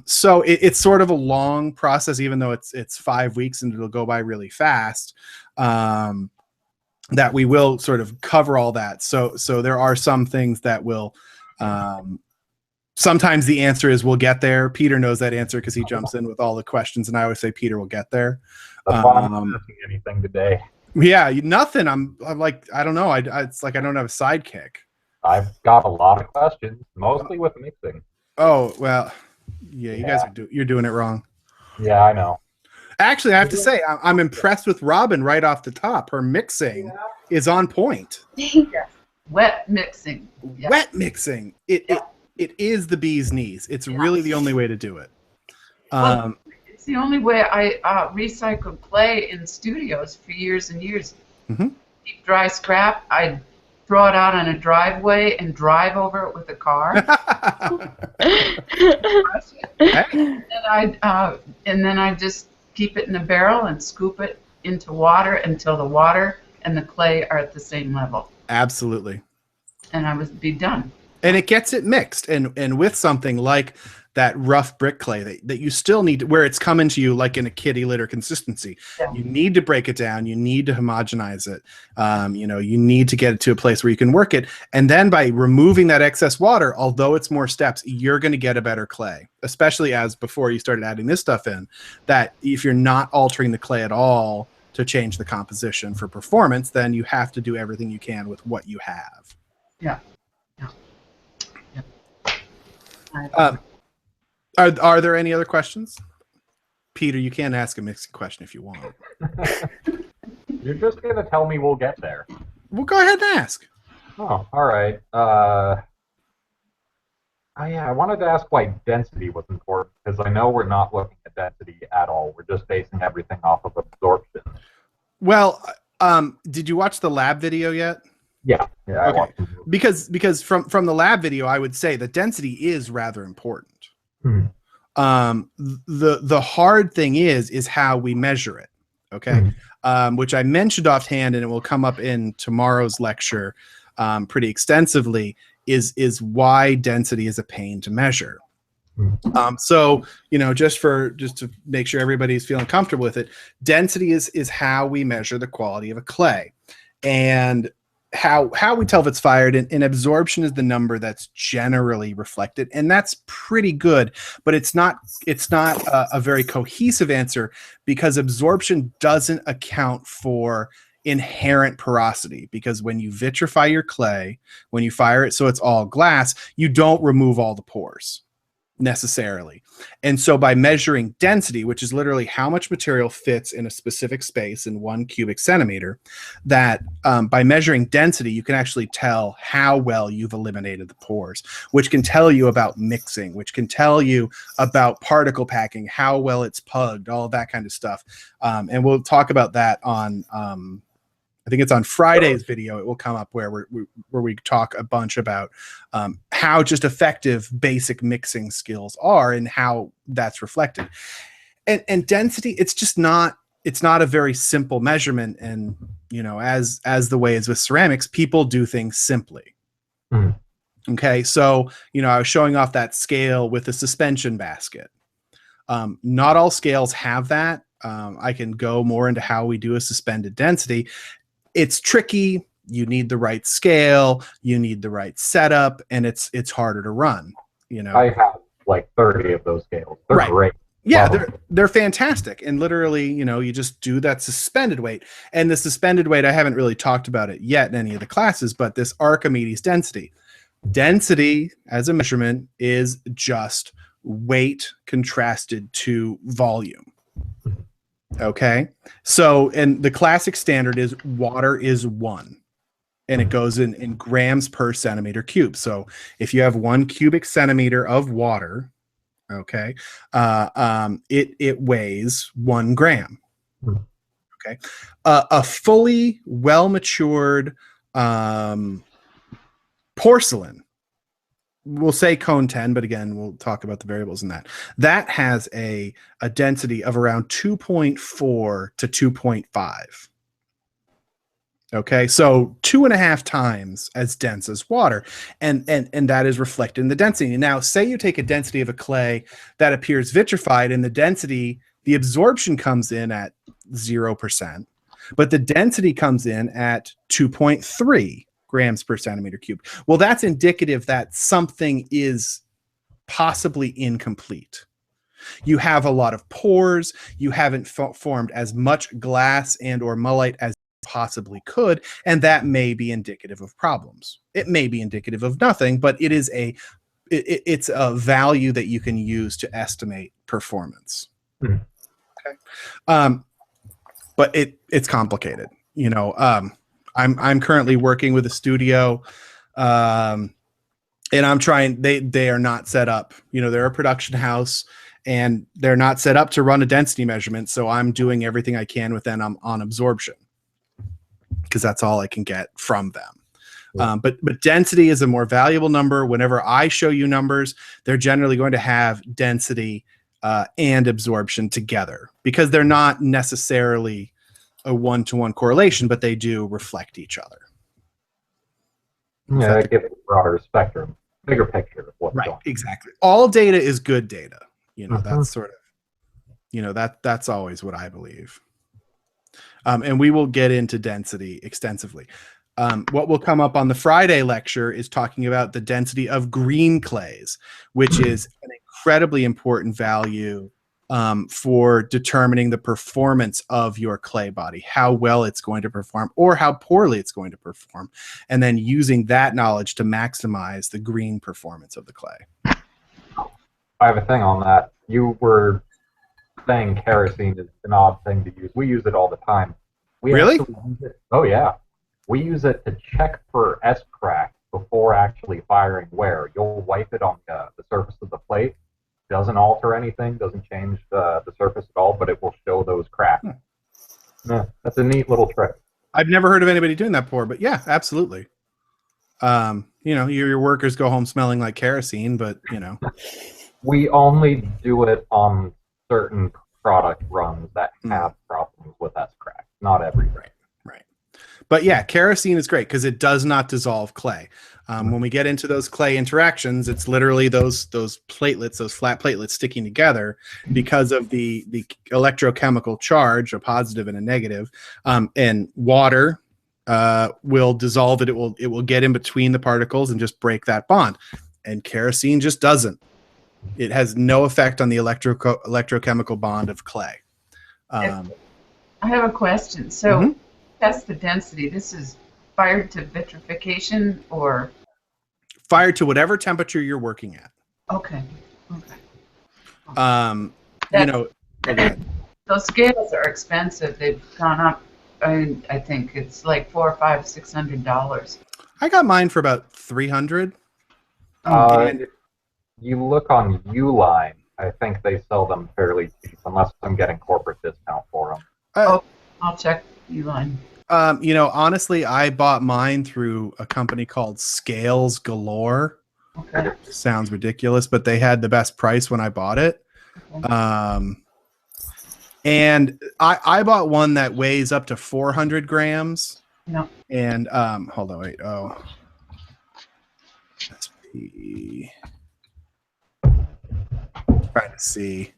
So it's sort of a long process, even though it's 5 weeks and it'll go by really fast, that we will sort of cover all that. So there are some things that will, sometimes the answer is we'll get there. Peter knows that answer because he jumps in with all the questions, and I always say Peter will get there. That's why I'm not asking anything today. Yeah, nothing. I'm like, I don't know. It's like I don't have a sidekick. I've got a lot of questions, mostly with mixing. Oh well, yeah. You guys you're doing it wrong. Yeah, I know. Actually, I have to say, I'm impressed with Robin right off the top. Her mixing is on point. Wet mixing. Yeah. Wet mixing. It is the bee's knees. It's really the only way to do it. Well, it's the only way I recycled clay in studios for years and years. Mm-hmm. Deep dry scrap, I'd throw it out on a driveway and drive over it with a car. And then I just keep it in a barrel and scoop it into water until the water and the clay are at the same level. Absolutely. And I would be done. And it gets it mixed. And with something like that rough brick clay that you still need, where it's coming to you like in a kitty litter consistency, you need to break it down. You need to homogenize it. You need to get it to a place where you can work it. And then by removing that excess water, although it's more steps, you're going to get a better clay, especially as before you started adding this stuff in, that if you're not altering the clay at all to change the composition for performance, then you have to do everything you can with what you have. Yeah. Are there any other questions? Peter, you can ask a mixing question if you want. You're just going to tell me we'll get there. Well, go ahead and ask. Oh, all right. I wanted to ask why density was important, because I know we're not looking at density at all. We're just basing everything off of absorption. Well, did you watch the lab video yet? Yeah. Okay. Because from the lab video, I would say that density is rather important. The hard thing is how we measure it. Okay. Which I mentioned offhand, and it will come up in tomorrow's lecture pretty extensively, is why density is a pain to measure. So, just to make sure everybody's feeling comfortable with it, density is how we measure the quality of a clay. And how we tell if it's fired, and absorption is the number that's generally reflected, and that's pretty good, but it's not a very cohesive answer, because absorption doesn't account for inherent porosity, because when you vitrify your clay, when you fire it so it's all glass, you don't remove all the pores necessarily. And so by measuring density, which is literally how much material fits in a specific space in 1 cubic centimeter, that by measuring density, you can actually tell how well you've eliminated the pores, which can tell you about mixing, which can tell you about particle packing, how well it's pugged, all that kind of stuff. And we'll talk about that on I think it's on Friday's video. It will come up where we talk a bunch about how just effective basic mixing skills are and how that's reflected. And density, it's not a very simple measurement. And as the way is with ceramics, people do things simply. Okay, so I was showing off that scale with the suspension basket. Not all scales have that. I can go more into how we do a suspended density. It's tricky. You need the right scale. You need the right setup, and it's harder to run. I have like 30 of those scales. They're great. Yeah, they're fantastic. And literally, you just do that suspended weight. And the suspended weight, I haven't really talked about it yet in any of the classes, but this Archimedes density. Density as a measurement is just weight contrasted to volume. Okay, so, and the classic standard is water is 1, and it goes in grams per centimeter cube. So if you have 1 cubic centimeter of water, okay, it weighs 1 gram. Okay, a fully well-matured porcelain, we'll say cone 10, but again, we'll talk about the variables in that. That has a density of around 2.4 to 2.5. Okay, so 2.5 times as dense as water, and that is reflected in the density. Now, say you take a density of a clay that appears vitrified, and the absorption comes in at 0%, but the density comes in at 2.3 grams per centimeter cubed. Well, that's indicative that something is possibly incomplete. You have a lot of pores. You haven't formed as much glass and or mullite as possibly could, and that may be indicative of problems. It may be indicative of nothing, but it is it's a value that you can use to estimate performance. Hmm. Okay. But it's complicated. You know, I'm currently working with a studio, and I'm trying. They are not set up. You know, they're a production house, and they're not set up to run a density measurement. So I'm doing everything I can with them on absorption, because that's all I can get from them. Yeah. But density is a more valuable number. Whenever I show you numbers, they're generally going to have density and absorption together, because they're not necessarily a one-to-one correlation, but they do reflect each other. Yeah, it gives a broader spectrum, bigger picture of what's Right, going on. exactly. All data is good data. You know, Mhm. that's sort of, you know, that's always what I believe. And we will get into density extensively. What will come up on the Friday lecture is talking about the density of green clays, which is an incredibly important value for determining the performance of your clay body, how well it's going to perform or how poorly it's going to perform, and then using that knowledge to maximize the green performance of the clay. I have a thing on that. You were saying kerosene is an odd thing to use. We use it all the time. We Really? actually use it, oh yeah. We use it to check for S-crack before actually firing wear. You'll wipe it on the surface of the plate. Doesn't alter anything, doesn't change the surface at all, but it will show those cracks. Yeah, that's a neat little trick. I've never heard of anybody doing that before, but yeah, absolutely. You know, your workers go home smelling like kerosene, but you know. We only do it on certain product runs that have problems with S-crack, not every rate. Right. But yeah, kerosene is great because it does not dissolve clay. When we get into those clay interactions, it's literally those platelets, those flat platelets sticking together because of the electrochemical charge, a positive and a negative, and water will dissolve it. It will get in between the particles and just break that bond. And kerosene just doesn't. It has no effect on the electrochemical bond of clay. I have a question. So, test the density. This is fired to vitrification or fired to whatever temperature you're working at. Okay. You know, those scales are expensive. They've gone up. I think it's like $400, $500, $600. I got mine for about $300. If you look on Uline, I think they sell them fairly cheap, unless I'm getting corporate discount for them. I'll check Uline. You know, honestly, I bought mine through a company called Scales Galore. Okay. Sounds ridiculous, but they had the best price when I bought it. Okay. And I bought one that weighs up to 400 grams. No. And hold on, wait. Oh, SP. Trying to see.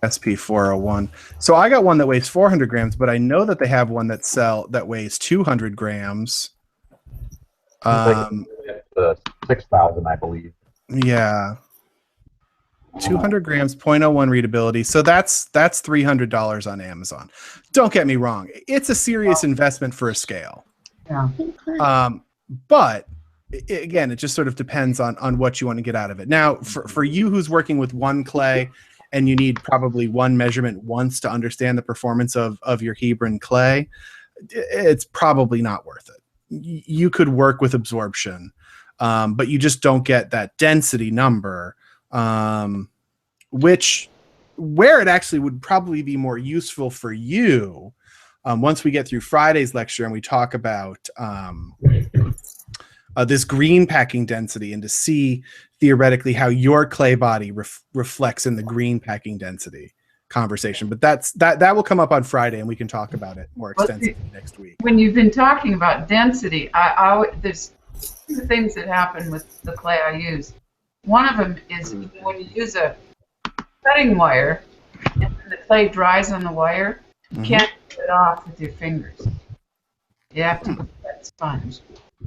SP401. So I got one that weighs 400 grams, but I know that they have one that weighs 200 grams. The 6,000, I believe. Yeah. 200 grams, 0.01 readability. So that's $300 on Amazon. Don't get me wrong. It's a serious investment for a scale. Yeah. But again, it just sort of depends on what you want to get out of it. Now, for you who's working with one clay and you need probably one measurement once to understand the performance of your Hebron clay, it's probably not worth it. You could work with absorption, but you just don't get that density number, where it actually would probably be more useful for you once we get through Friday's lecture and we talk about this green packing density and to see theoretically how your clay body reflects in the green packing density conversation. But that will come up on Friday and we can talk about it more extensively next week. When you've been talking about density, there's two things that happen with the clay I use. One of them is when you use a cutting wire and the clay dries on the wire, you can't get it off with your fingers. You have to use that sponge.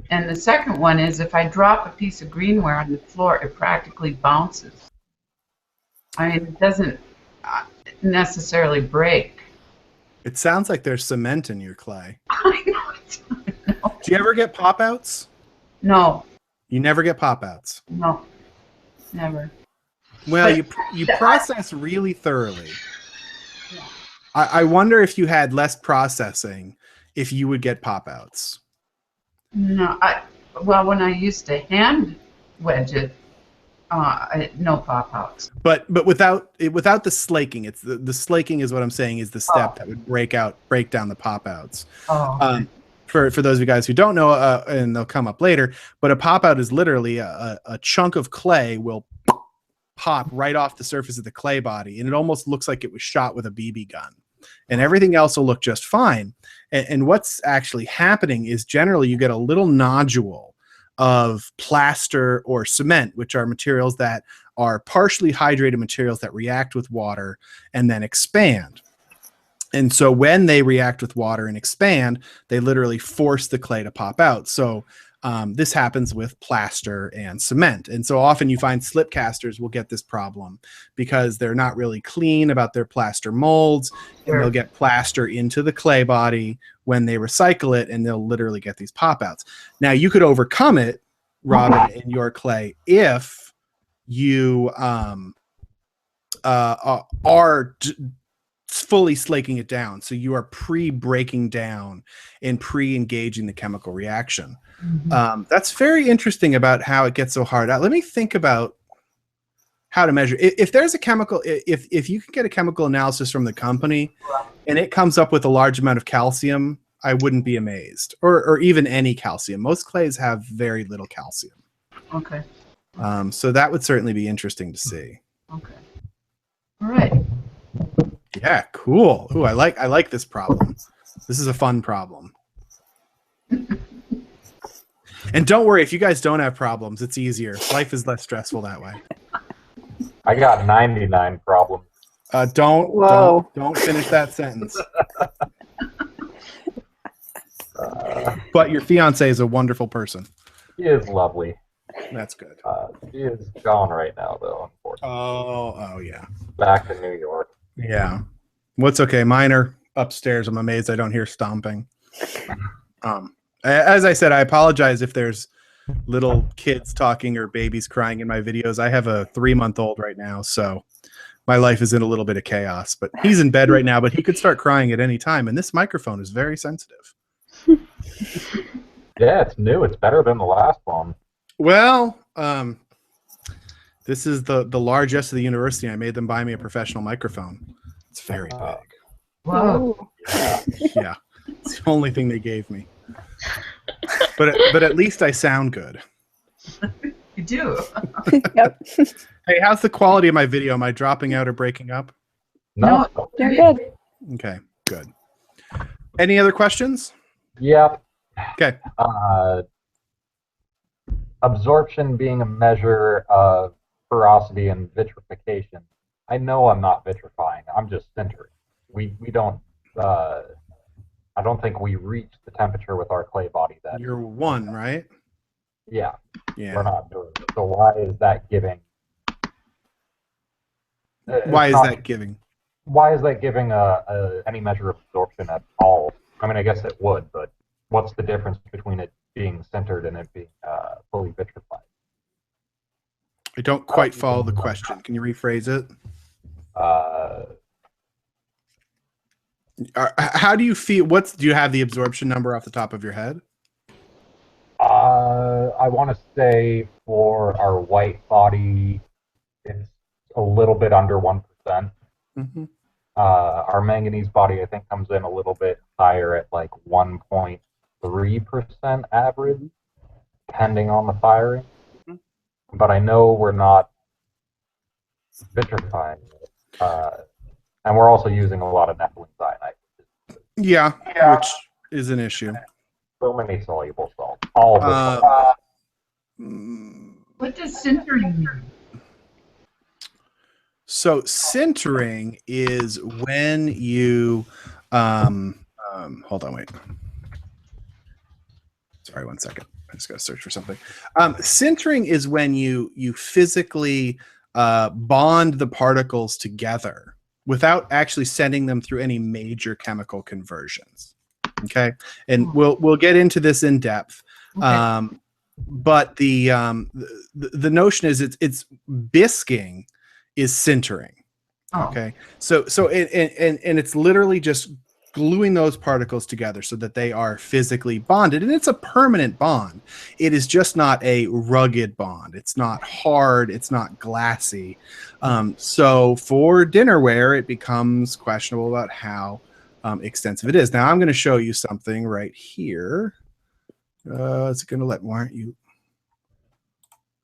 And the second one is if I drop a piece of greenware on the floor, it practically bounces. I mean, it doesn't necessarily break. It sounds like there's cement in your clay. I Do you ever get pop-outs? No, You never get pop-outs. no, never. Well, But- you process really thoroughly. I wonder if you had less processing, if you would get pop-outs. No, well, when I used to hand wedge it, no pop-outs. But without the slaking, it's the slaking is what I'm saying is the step that would break down the pop-outs. Oh, For those of you guys who don't know, and they'll come up later, but a pop-out is literally a chunk of clay will pop right off the surface of the clay body, and it almost looks like it was shot with a BB gun. And everything else will look just fine. And what's actually happening is generally you get a little nodule of plaster or cement, which are materials that are partially hydrated materials that react with water and then expand. And so when they react with water and expand, they literally force the clay to pop out. So this happens with plaster and cement. And so often you find slip casters will get this problem because they're not really clean about their plaster molds. And they'll get plaster into the clay body when they recycle it, and they'll literally get these pop-outs. Now, you could overcome it, Robin, in your clay if you are fully slaking it down. So you are pre-breaking down and pre-engaging the chemical reaction. That's very interesting about how it gets so hard out. Let me think about how to measure. If there's a chemical, if you can get a chemical analysis from the company and it comes up with a large amount of calcium, I wouldn't be amazed, or even any calcium. Most clays have very little calcium. okay. So that would certainly be interesting to see. Okay. All right. Yeah, cool. Ooh, I like this problem. This is a fun problem. And don't worry, if you guys don't have problems, it's easier. Life is less stressful that way. I got 99 problems. Don't finish that sentence. But your fiance is a wonderful person. She is lovely. That's good. She is gone right now, though, unfortunately. Oh yeah. Back to New York. Yeah. What's okay? Mine are upstairs. I'm amazed I don't hear stomping. As I said, I apologize if there's little kids talking or babies crying in my videos. I have a 3-month-old right now, so my life is in a little bit of chaos. But he's in bed right now, but he could start crying at any time, and this microphone is very sensitive. Yeah, it's new. It's better than the last one. Well, this is the largest of the university. I made them buy me a professional microphone. It's very big. Whoa. Yeah, it's the only thing they gave me. But at least I sound good. You do. Yep. Hey, how's the quality of my video? Am I dropping out or breaking up? No. You're good. Okay, good. Any other questions? Yep. Okay. Absorption being a measure of porosity and vitrification. I know I'm not vitrifying. I'm just sintering. We don't. I don't think we reach the temperature with our clay body that. You're 1, right? Yeah. Yeah. We're not doing it. So why is that giving? Why is that giving? Why is that giving any measure of absorption at all? I mean, I guess it would, but what's the difference between it being centered and it being fully vitrified? I don't quite follow the question. Can you rephrase it? How do you feel? Do you have the absorption number off the top of your head? I want to say for our white body, it's a little bit under 1%. Mm-hmm. Our manganese body, I think, comes in a little bit higher at like 1.3% average, depending on the firing. Mm-hmm. But I know we're not vitrifying it. And we're also using a lot of nepheline cyanide. Yeah, which is an issue. So many soluble salts. All of them. What does sintering mean? So sintering is when you hold on, wait. Sorry, 1 second. I just got to search for something. Sintering is when you physically bond the particles together without actually sending them through any major chemical conversions. Okay, and we'll get into this in depth. Okay. But the notion is it's bisquing is sintering. Oh. Okay, so it's literally just gluing those particles together so that they are physically bonded, and it's a permanent bond. It is just not a rugged bond. It's not hard. It's not glassy. So for dinnerware, it becomes questionable about how extensive it is. Now I'm going to show you something right here. Is it going to let? Why aren't you?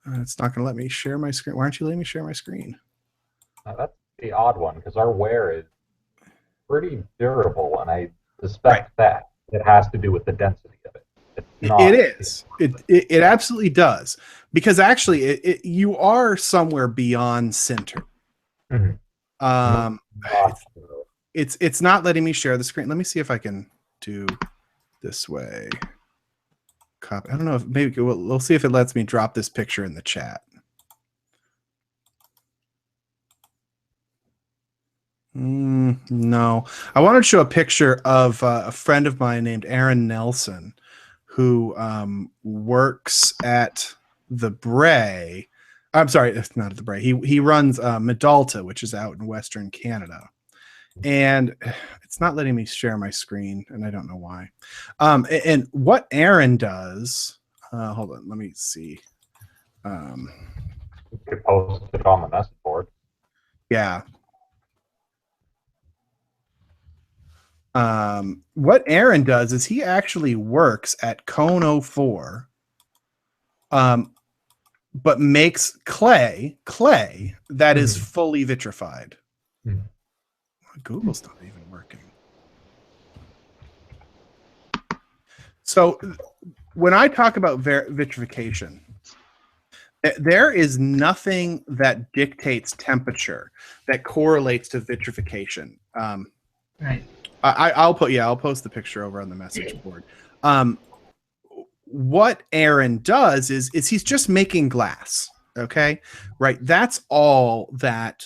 It's not going to let me share my screen. Why aren't you letting me share my screen? That's the odd one because our ware is pretty durable, and I suspect that it has to do with the density of it. It is. It absolutely does, because actually you are somewhere beyond center. Mm-hmm. It's not letting me share the screen. Let me see if I can do this way. Copy. I don't know if maybe we'll see if it lets me drop this picture in the chat. No, I wanted to show a picture of a friend of mine named Aaron Nelson, who works at the Bray. I'm sorry, it's not at the Bray. He runs Medalta, which is out in Western Canada, and it's not letting me share my screen, and I don't know why. And what Aaron does, hold on, let me see. You could post it on the message board. Yeah. What Aaron does is he actually works at Cone 04, but makes clay that is fully vitrified. Google's not even working. So when I talk about vitrification, there is nothing that dictates temperature that correlates to vitrification. Right. I'll post the picture over on the message board. What Aaron does is he's just making glass. Okay, right. That's all that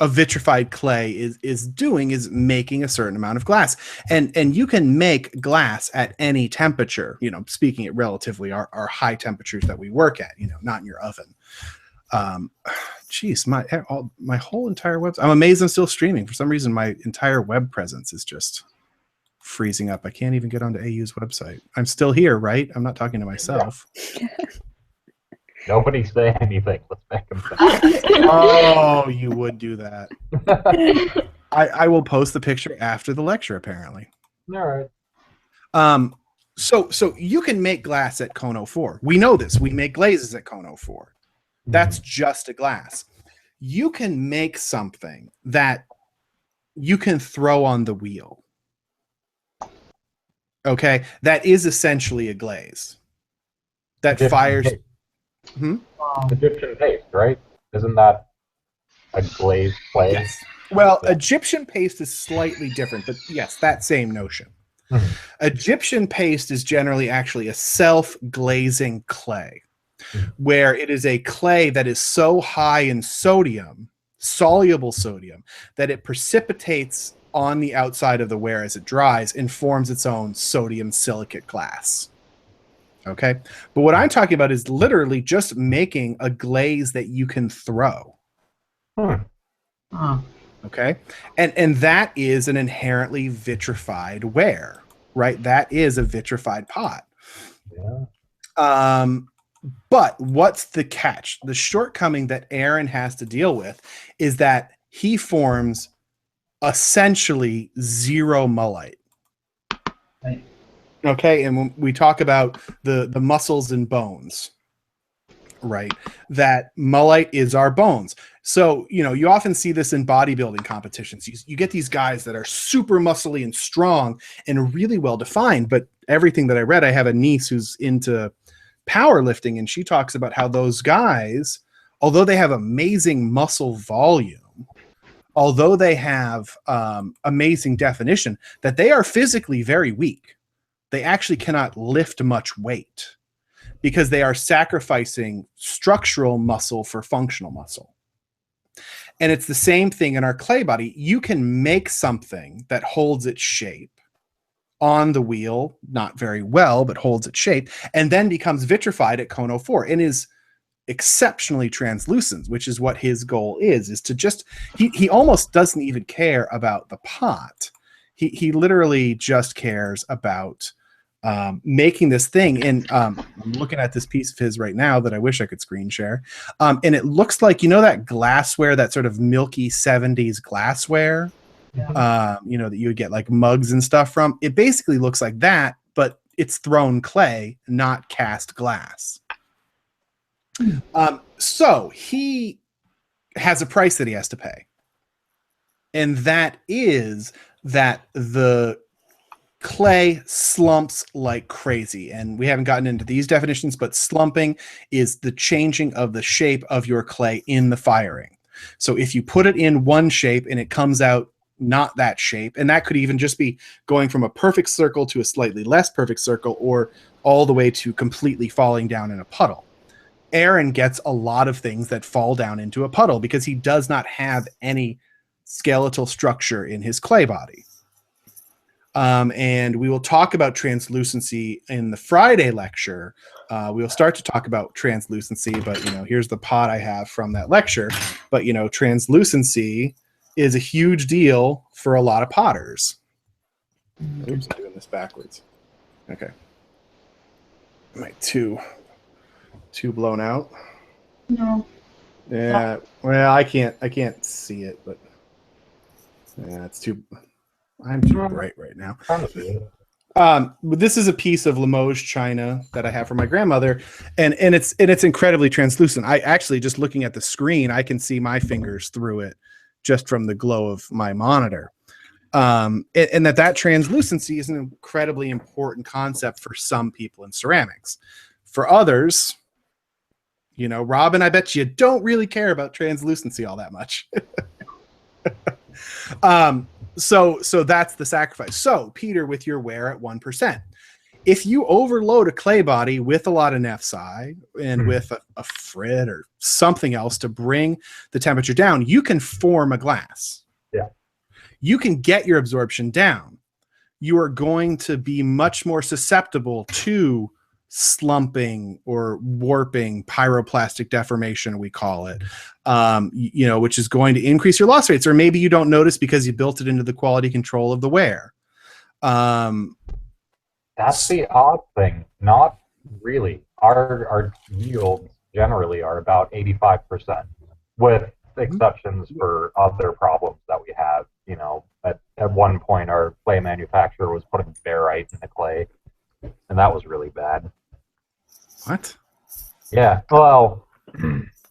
a vitrified clay is doing, is making a certain amount of glass. And you can make glass at any temperature. You know, speaking at relatively our high temperatures that we work at. You know, not in your oven. Geez, my whole entire website. I'm amazed I'm still streaming. For some reason, my entire web presence is just freezing up. I can't even get onto AU's website. I'm still here, right? I'm not talking to myself. Nobody say anything. Let's make them think. Oh, you would do that. I will post the picture after the lecture, apparently. All right. So you can make glass at Cone 04. We know this. We make glazes at Cone 04. That's just a glass. You can make something that you can throw on the wheel. Okay, that is essentially a glaze that fires. Egyptian paste, right? Isn't that a glazed clay? Yes. Well, Egyptian paste is slightly different, but yes, that same notion. Egyptian paste is generally actually a self-glazing clay, where it is a clay that is so high in sodium, soluble sodium, that it precipitates on the outside of the ware as it dries and forms its own sodium silicate glass. Okay, but what I'm talking about is literally just making a glaze that you can throw. Okay, and that is an inherently vitrified ware, right? That is a vitrified pot. But what's the catch? The shortcoming that Aaron has to deal with is that he forms essentially zero mullite. Right. Okay, and when we talk about the muscles and bones, right, that mullite is our bones. So, you know, you often see this in bodybuilding competitions. You get these guys that are super muscly and strong and really well defined, but everything that I read, I have a niece who's into powerlifting, and she talks about how those guys, although they have amazing muscle volume, although they have amazing definition, that they are physically very weak. They actually cannot lift much weight because they are sacrificing structural muscle for functional muscle. And it's the same thing in our clay body. You can make something that holds its shape, on the wheel, not very well, but holds its shape, and then becomes vitrified at cone 04 and is exceptionally translucent, which is what his goal is to just, he almost doesn't even care about the pot. He literally just cares about making this thing. And I'm looking at this piece of his right now that I wish I could screen share. And it looks like, you know, that glassware, that sort of milky 70s glassware, you know, that you would get like mugs and stuff from. It basically looks like that, but it's thrown clay, not cast glass. So he has a price that he has to pay. And that is that the clay slumps like crazy. And we haven't gotten into these definitions, but slumping is the changing of the shape of your clay in the firing. So if you put it in one shape and it comes out not that shape, and that could even just be going from a perfect circle to a slightly less perfect circle, or all the way to completely falling down in a puddle. Aaron gets a lot of things that fall down into a puddle because he does not have any skeletal structure in his clay body. And we will talk about translucency in the Friday lecture. We'll start to talk about translucency, but, you know, here's the pot I have from that lecture. But, you know, translucency is a huge deal for a lot of potters. Oops, I'm doing this backwards. Okay. My two blown out. No. Yeah. Well, I can't see it, but yeah, it's too. I'm too bright right now. This is a piece of Limoges china that I have from my grandmother, and it's incredibly translucent. I actually, just looking at the screen, I can see my fingers through it just from the glow of my monitor. And that translucency is an incredibly important concept for some people in ceramics. For others, you know, Robin, I bet you don't really care about translucency all that much. So that's the sacrifice. So Peter, with your wear at 1%, if you overload a clay body with a lot of NFSI and with a frit or something else to bring the temperature down, you can form a glass. Yeah. You can get your absorption down. You are going to be much more susceptible to slumping or warping, pyroplastic deformation, we call it, you know, which is going to increase your loss rates, or maybe you don't notice because you built it into the quality control of the wear. That's the odd thing. Not really. Our yields generally are about 85%, with exceptions for other problems that we have. You know, at one point, our clay manufacturer was putting barite in the clay, and that was really bad. What? Yeah. Well,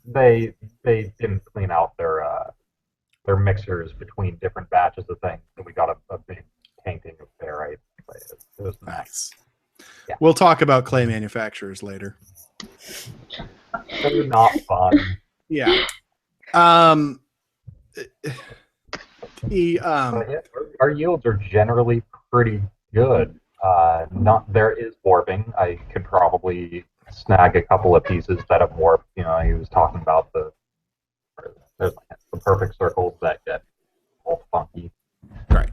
they didn't clean out their mixers between different batches of things, and we got a big painting of barite. It was Nice. Yeah. We'll talk about clay manufacturers later. They're not fun. Yeah. Our yields are generally pretty good. There is warping. I could probably snag a couple of pieces that have warped. You know, he was talking about the perfect circles that get all funky. Right.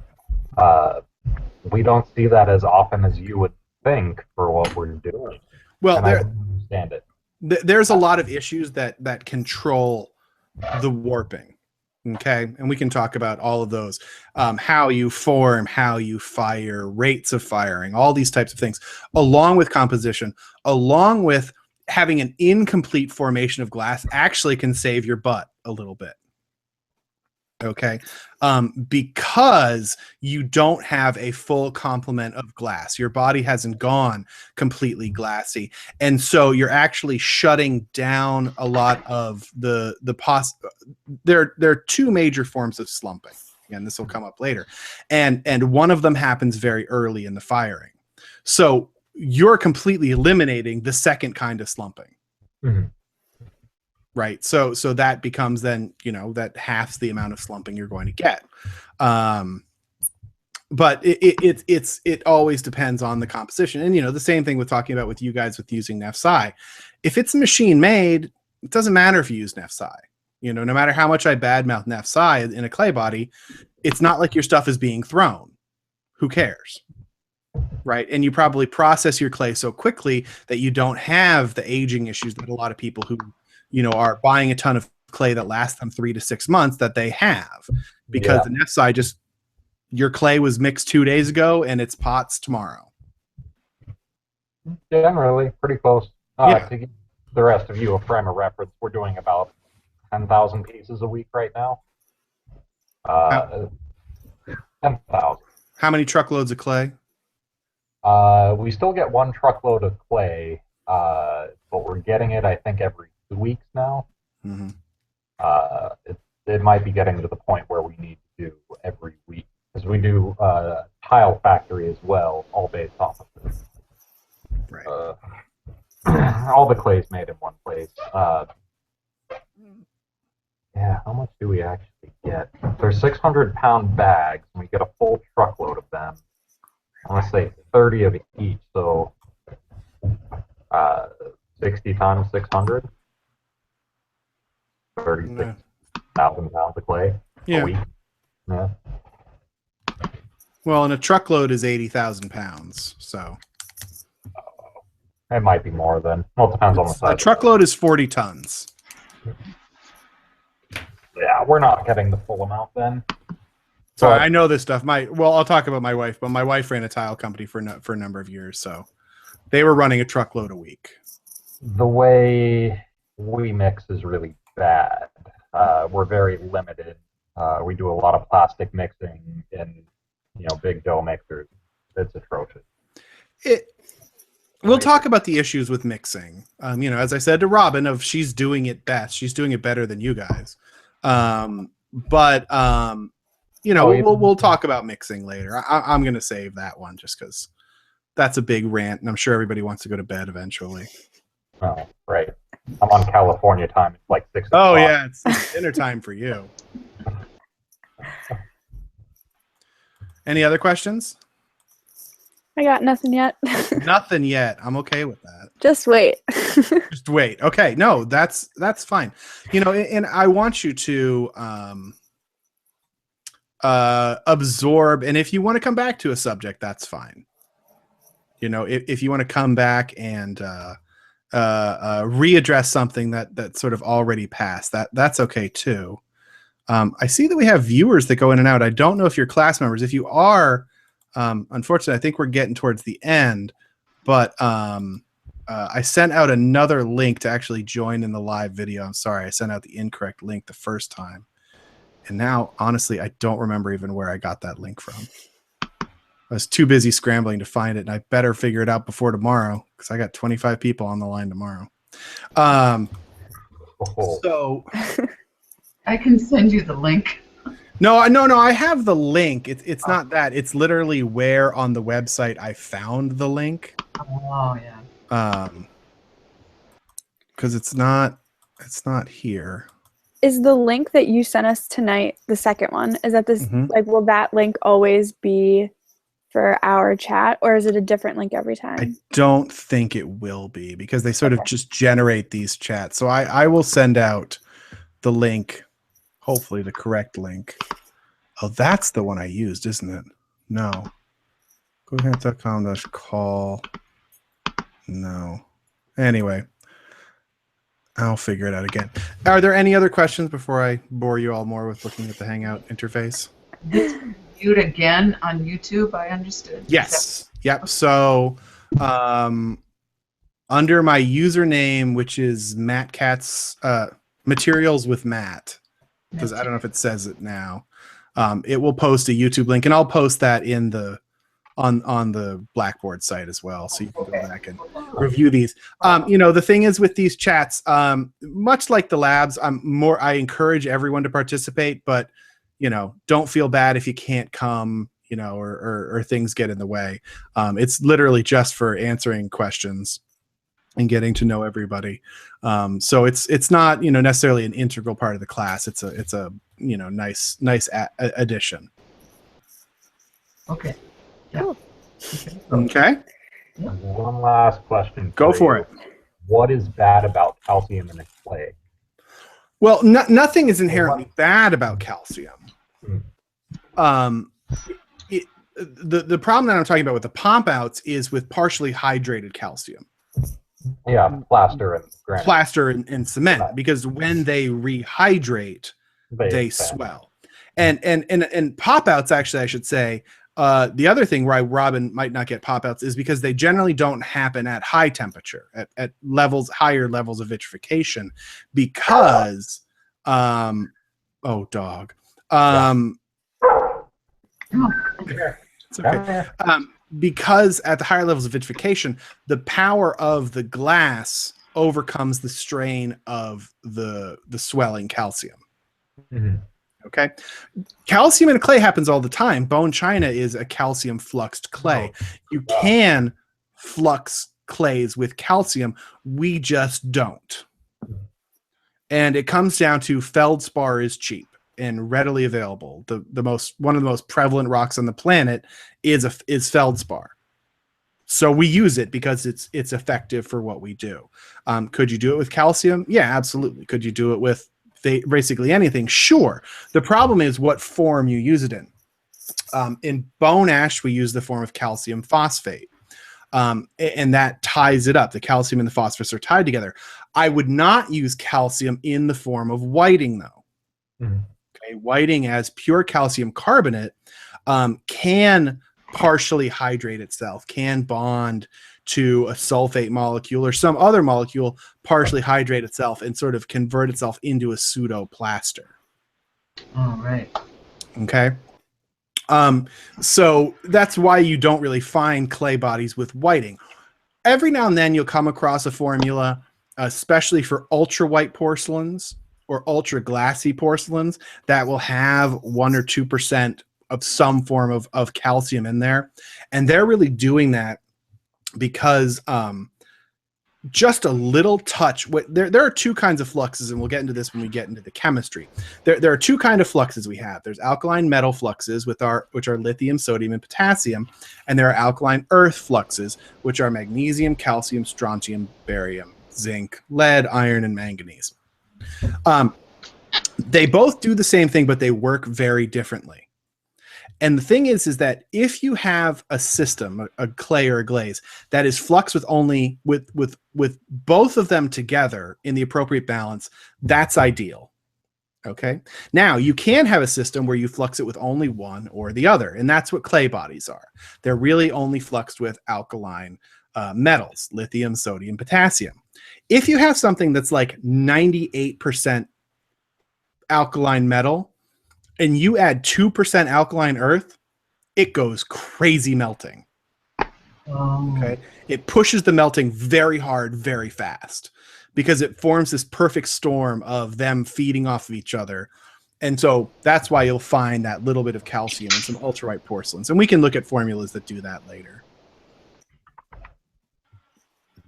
We don't see that as often as you would think for what we're doing. Well, I don't understand it. There's a lot of issues that control the warping. Okay, and we can talk about all of those, how you form, how you fire, rates of firing, all these types of things, along with composition, along with having an incomplete formation of glass actually can save your butt a little bit. Okay, because you don't have a full complement of glass. Your body hasn't gone completely glassy, and so you're actually shutting down a lot of the there are two major forms of slumping, and this will come up later, and one of them happens very early in the firing. So you're completely eliminating the second kind of slumping. Mm-hmm. Right. So that becomes then, you know, that halves the amount of slumping you're going to get. But it always depends on the composition. And, you know, the same thing with talking about with you guys with using NFSI. If it's machine made, it doesn't matter if you use NFSI. You know, no matter how much I badmouth NFSI in a clay body, it's not like your stuff is being thrown. Who cares? right? And you probably process your clay so quickly that you don't have the aging issues that a lot of people who, are buying a ton of clay that lasts them 3 to 6 months that they have, because the next side your clay was mixed 2 days ago and it's pots tomorrow. Generally, pretty close. Yeah. To give the rest of you a frame of reference, we're doing about 10,000 pieces a week right now. 10,000. How many truckloads of clay? We still get 1 truckload of clay, but we're getting it, I think, every 2 weeks now. Mm-hmm. It might be getting to the point where we need to do every week, because we do tile factory as well, all based off of this. Right. All the clay's made in one place. Yeah, how much do we actually get? They're 600-pound bags, and we get a full truckload of them. I want to say 30 of each, so 60 times 600. 36,000 pounds of clay a week. Yeah. Well, and a truckload is 80,000 pounds, so. It might be more then. Well, it depends on the size. A truckload is 40 tons. Yeah, we're not getting the full amount then. So I know this stuff. I'll talk about my wife, but my wife ran a tile company for a number of years, so they were running a truckload a week. The way we mix is really bad. We're very limited. We do a lot of plastic mixing in, big dough mixers. It's atrocious. We'll talk about the issues with mixing. As I said to Robin, she's doing it best. She's doing it better than you guys. We'll talk about mixing later. I'm going to save that one just because that's a big rant, and I'm sure everybody wants to go to bed eventually. Oh, right. I'm on California time. It's like 6 o'clock. Oh, yeah. It's dinner time for you. Any other questions? I got nothing yet. Nothing yet. I'm okay with that. Just wait. Just wait. Okay. No, that's fine. And I want you to absorb, and if you want to come back to a subject, that's fine. If you want to come back and readdress something that sort of already passed, that's okay too. I see that we have viewers that go in and out. I don't know if you're class members. If you are, unfortunately, I think we're getting towards the end, but I sent out another link to actually join in the live video. I'm sorry, I sent out the incorrect link the first time. And now, honestly, I don't remember even where I got that link from. I was too busy scrambling to find it, and I better figure it out before tomorrow because I got 25 people on the line tomorrow. So I can send you the link. No, I have the link. It's not that. It's literally where on the website I found the link. Oh yeah. Because it's not here. Is the link that you sent us tonight the second one? Is that this will that link always be for our chat, or is it a different link every time? I don't think it will be because they sort of just generate these chats. So I will send out the link, hopefully the correct link. Oh, that's the one I used, isn't it? No. GoHangout.com/call. No. Anyway, I'll figure it out again. Are there any other questions before I bore you all more with looking at the Hangout interface? This is viewed again on YouTube, I understood. Yes. Yep. So under my username, which is Matt Katz, Materials with Matt, because I don't know if it says it now, it will post a YouTube link, and I'll post that in the on the Blackboard site as well, so you can go back and review these. The thing is with these chats, much like the labs, I encourage everyone to participate, but don't feel bad if you can't come, or things get in the way. It's literally just for answering questions and getting to know everybody. So it's not necessarily an integral part of the class. It's a nice addition. Okay. Yeah. Cool. Okay. One last question. Go for it. What is bad about calcium in a clay? Well, nothing is inherently bad about calcium. the problem that I'm talking about with the pump outs is with partially hydrated calcium. Yeah, plaster and granite. Plaster and cement, because when they rehydrate, they swell. And pop outs, actually, I should say, the other thing why robin might not get pop outs is because they generally don't happen at high temperature, at higher levels of vitrification, because oh, dog. It's okay. Because at the higher levels of vitrification, the power of the glass overcomes the strain of the swelling calcium. Mm-hmm. Okay. Calcium in a clay happens all the time. Bone china is a calcium fluxed clay. You can flux clays with calcium. We just don't. And it comes down to feldspar is cheap and readily available. One of the most prevalent rocks on the planet is feldspar. So we use it because it's effective for what we do. Could you do it with calcium? Yeah, absolutely. Could you do it with basically anything? Sure. The problem is what form you use it in. In bone ash, we use the form of calcium phosphate. And that ties it up. The calcium and the phosphorus are tied together. I would not use calcium in the form of whiting, though. Mm-hmm. Okay, whiting as pure calcium carbonate can partially hydrate itself, can bond to a sulfate molecule or some other molecule, partially hydrate itself, and sort of convert itself into a pseudo plaster. All right. Okay. So that's why you don't really find clay bodies with whiting. Every now and then you'll come across a formula, especially for ultra white porcelains or ultra glassy porcelains, that will have 1 or 2% of some form of calcium in there. And they're really doing that because just a little touch. There are two kinds of fluxes, and we'll get into this when we get into the chemistry. There are two kinds of fluxes we have. There's alkaline metal fluxes, which are lithium, sodium, and potassium, and there are alkaline earth fluxes, which are magnesium, calcium, strontium, barium, zinc, lead, iron, and manganese. They both do the same thing, but they work very differently. And the thing is that if you have a system, a clay or a glaze, that is fluxed with only with both of them together in the appropriate balance, that's ideal. Okay. Now you can have a system where you flux it with only one or the other, and that's what clay bodies are. They're really only fluxed with alkaline metals, lithium, sodium, potassium. If you have something that's like 98% alkaline metal, and you add 2% alkaline earth, it goes crazy melting. Okay, it pushes the melting very hard, very fast, because it forms this perfect storm of them feeding off of each other. And so that's why you'll find that little bit of calcium in some ultra-white porcelains. And we can look at formulas that do that later.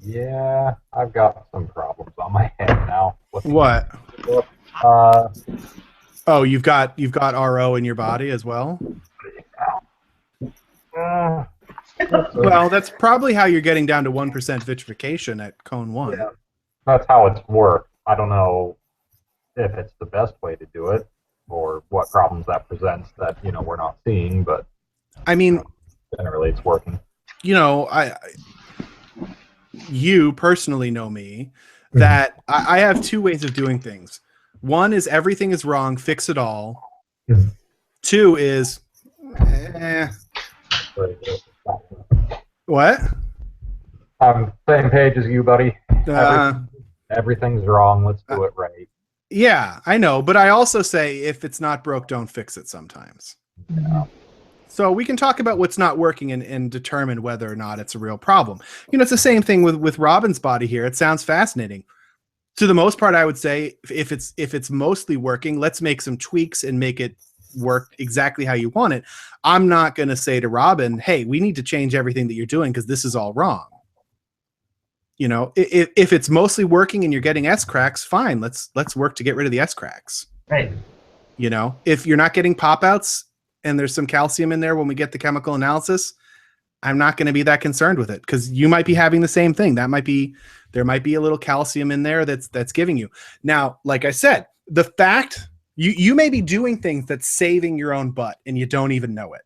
Yeah, I've got some problems on my head now. What? Oh, you've got RO in your body as well? Well, that's probably how you're getting down to 1% vitrification at cone 1. Yeah, that's how it's worked. I don't know if it's the best way to do it or what problems that presents that, we're not seeing, but I mean, generally it's working. You personally know me that I have two ways of doing things. One is everything is wrong, fix it all. Mm-hmm. Two is, What? I'm same page as you, buddy. Everything's wrong. Let's do it right. Yeah, I know. But I also say if it's not broke, don't fix it sometimes. Yeah. So we can talk about what's not working and determine whether or not it's a real problem. It's the same thing with Robin's body here. It sounds fascinating. To the most part, I would say if it's mostly working, let's make some tweaks and make it work exactly how you want it. I'm not going to say to Robin, hey, we need to change everything that you're doing because this is all wrong. If it's mostly working and you're getting S cracks, fine. Let's work to get rid of the S cracks. Right. If you're not getting pop outs and there's some calcium in there when we get the chemical analysis, I'm not going to be that concerned with it because you might be having the same thing. There might be a little calcium in there that's giving you. Now, like I said, the fact you may be doing things that's saving your own butt and you don't even know it.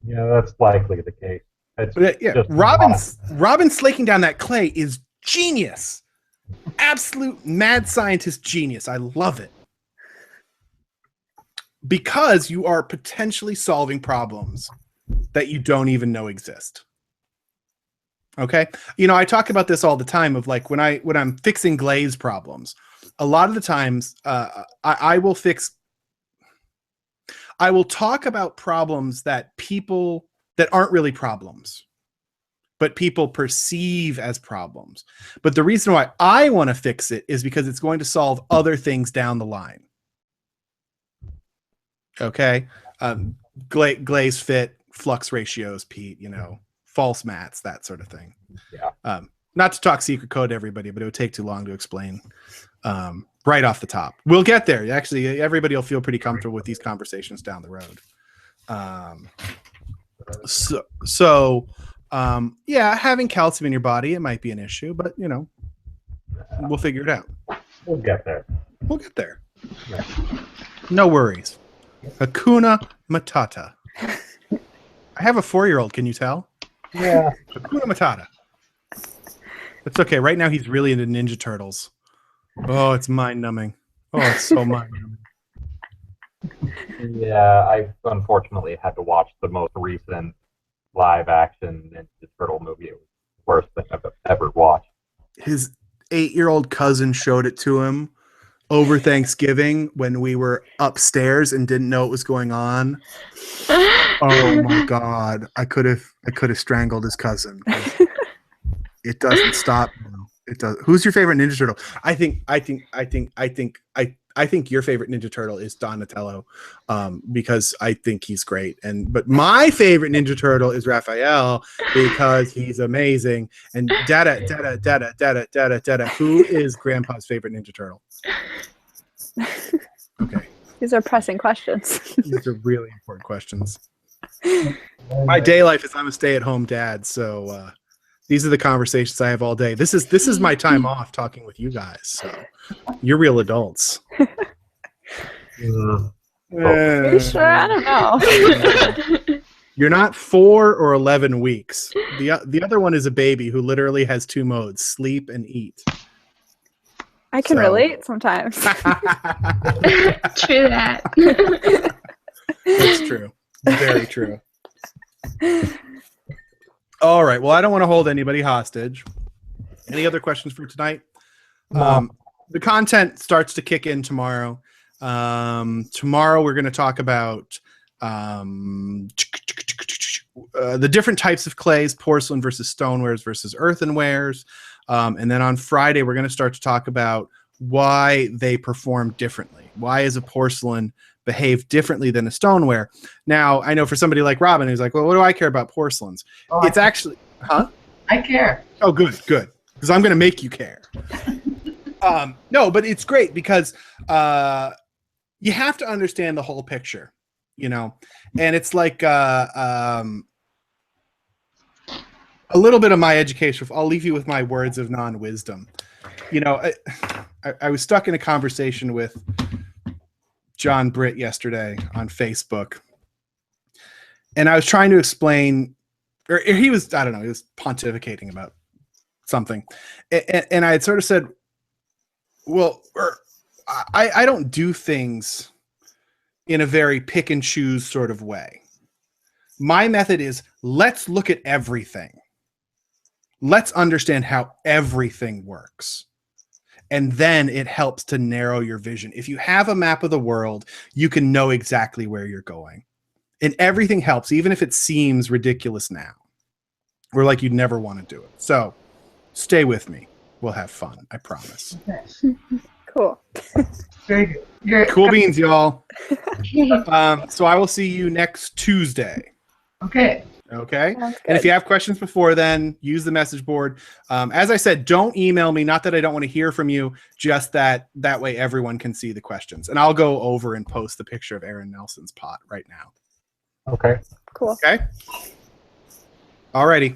Yeah, that's likely the case. It's Yeah, just Robin slaking down that clay is genius. Absolute mad scientist genius. I love it. Because you are potentially solving problems that you don't even know exist. Okay? You know, I talk about this all the time of like when I'm fixing glaze problems, a lot of the times I will talk about problems that aren't really problems, but people perceive as problems. But the reason why I want to fix it is because it's going to solve other things down the line. Okay? Glaze fit, flux ratios, Pete, you know, false mats, that sort of thing. Yeah. Not to talk secret code to everybody, but it would take too long to explain right off the top. We'll get there. Actually, everybody will feel pretty comfortable with these conversations down the road. Yeah, having calcium in your body, it might be an issue, but you know, we'll figure it out. We'll get there. We'll get there. Yeah. No worries. Hakuna Matata. I have a 4-year-old, can you tell? Yeah. Hakuna Matata. It's okay. Right now he's really into Ninja Turtles. Oh, it's mind-numbing. Oh, it's so mind-numbing. Yeah, I unfortunately had to watch the most recent live-action Ninja Turtle movie. It was the worst thing I've ever watched. His 8-year-old cousin showed it to him over Thanksgiving when we were upstairs and didn't know what was going on. Oh my God. I could have strangled his cousin. It doesn't stop. It does. Who's your favorite Ninja Turtle? I think your favorite Ninja Turtle is Donatello, because I think he's great. But my favorite Ninja Turtle is Raphael because he's amazing. And Dada. Who is Grandpa's favorite Ninja Turtle? Okay. These are pressing questions. These are really important questions. My day life is I'm a stay-at-home dad, so these are the conversations I have all day. This is my time off talking with you guys. So you're real adults. Are you sure? I don't know. You're not 4 or 11 weeks. The other one is a baby who literally has 2 modes: sleep and eat. I can relate sometimes. True that. That's true. Very true. All right. Well, I don't want to hold anybody hostage. Any other questions for tonight? The content starts to kick in tomorrow. Tomorrow we're going to talk about the different types of clays: porcelain versus stonewares versus earthenwares. And then on Friday, we're going to start to talk about why they perform differently. Why is a porcelain behave differently than a stoneware? Now, I know for somebody like Robin who's like, well, what do I care about porcelains? Oh, It's actually, huh? I care. Oh, good. Because I'm going to make you care. No, but it's great because you have to understand the whole picture, you know? And it's like a little bit of my education. I'll leave you with my words of non-wisdom. You know, I was stuck in a conversation with John Britt yesterday on Facebook, and I was trying to explain, or he was, I don't know, he was pontificating about something, and I had sort of said, well, I don't do things in a very pick and choose sort of way. My method is, let's look at everything. Let's understand how everything works. And then it helps to narrow your vision. If you have a map of the world, you can know exactly where you're going. And everything helps, even if it seems ridiculous now. Or like you'd never want to do it. So stay with me. We'll have fun. I promise. Okay. Cool. Very good. Cool beans, y'all. So I will see you next Tuesday. Okay. Okay. And if you have questions before then, use the message board. As I said, don't email me. Not that I don't want to hear from you, just that way everyone can see the questions. And I'll go over and post the picture of Aaron Nelson's pot right now. Okay. Cool. Okay. All righty.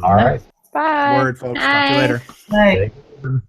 All right. Bye. Word, folks. Talk to you later. Bye. Thank you.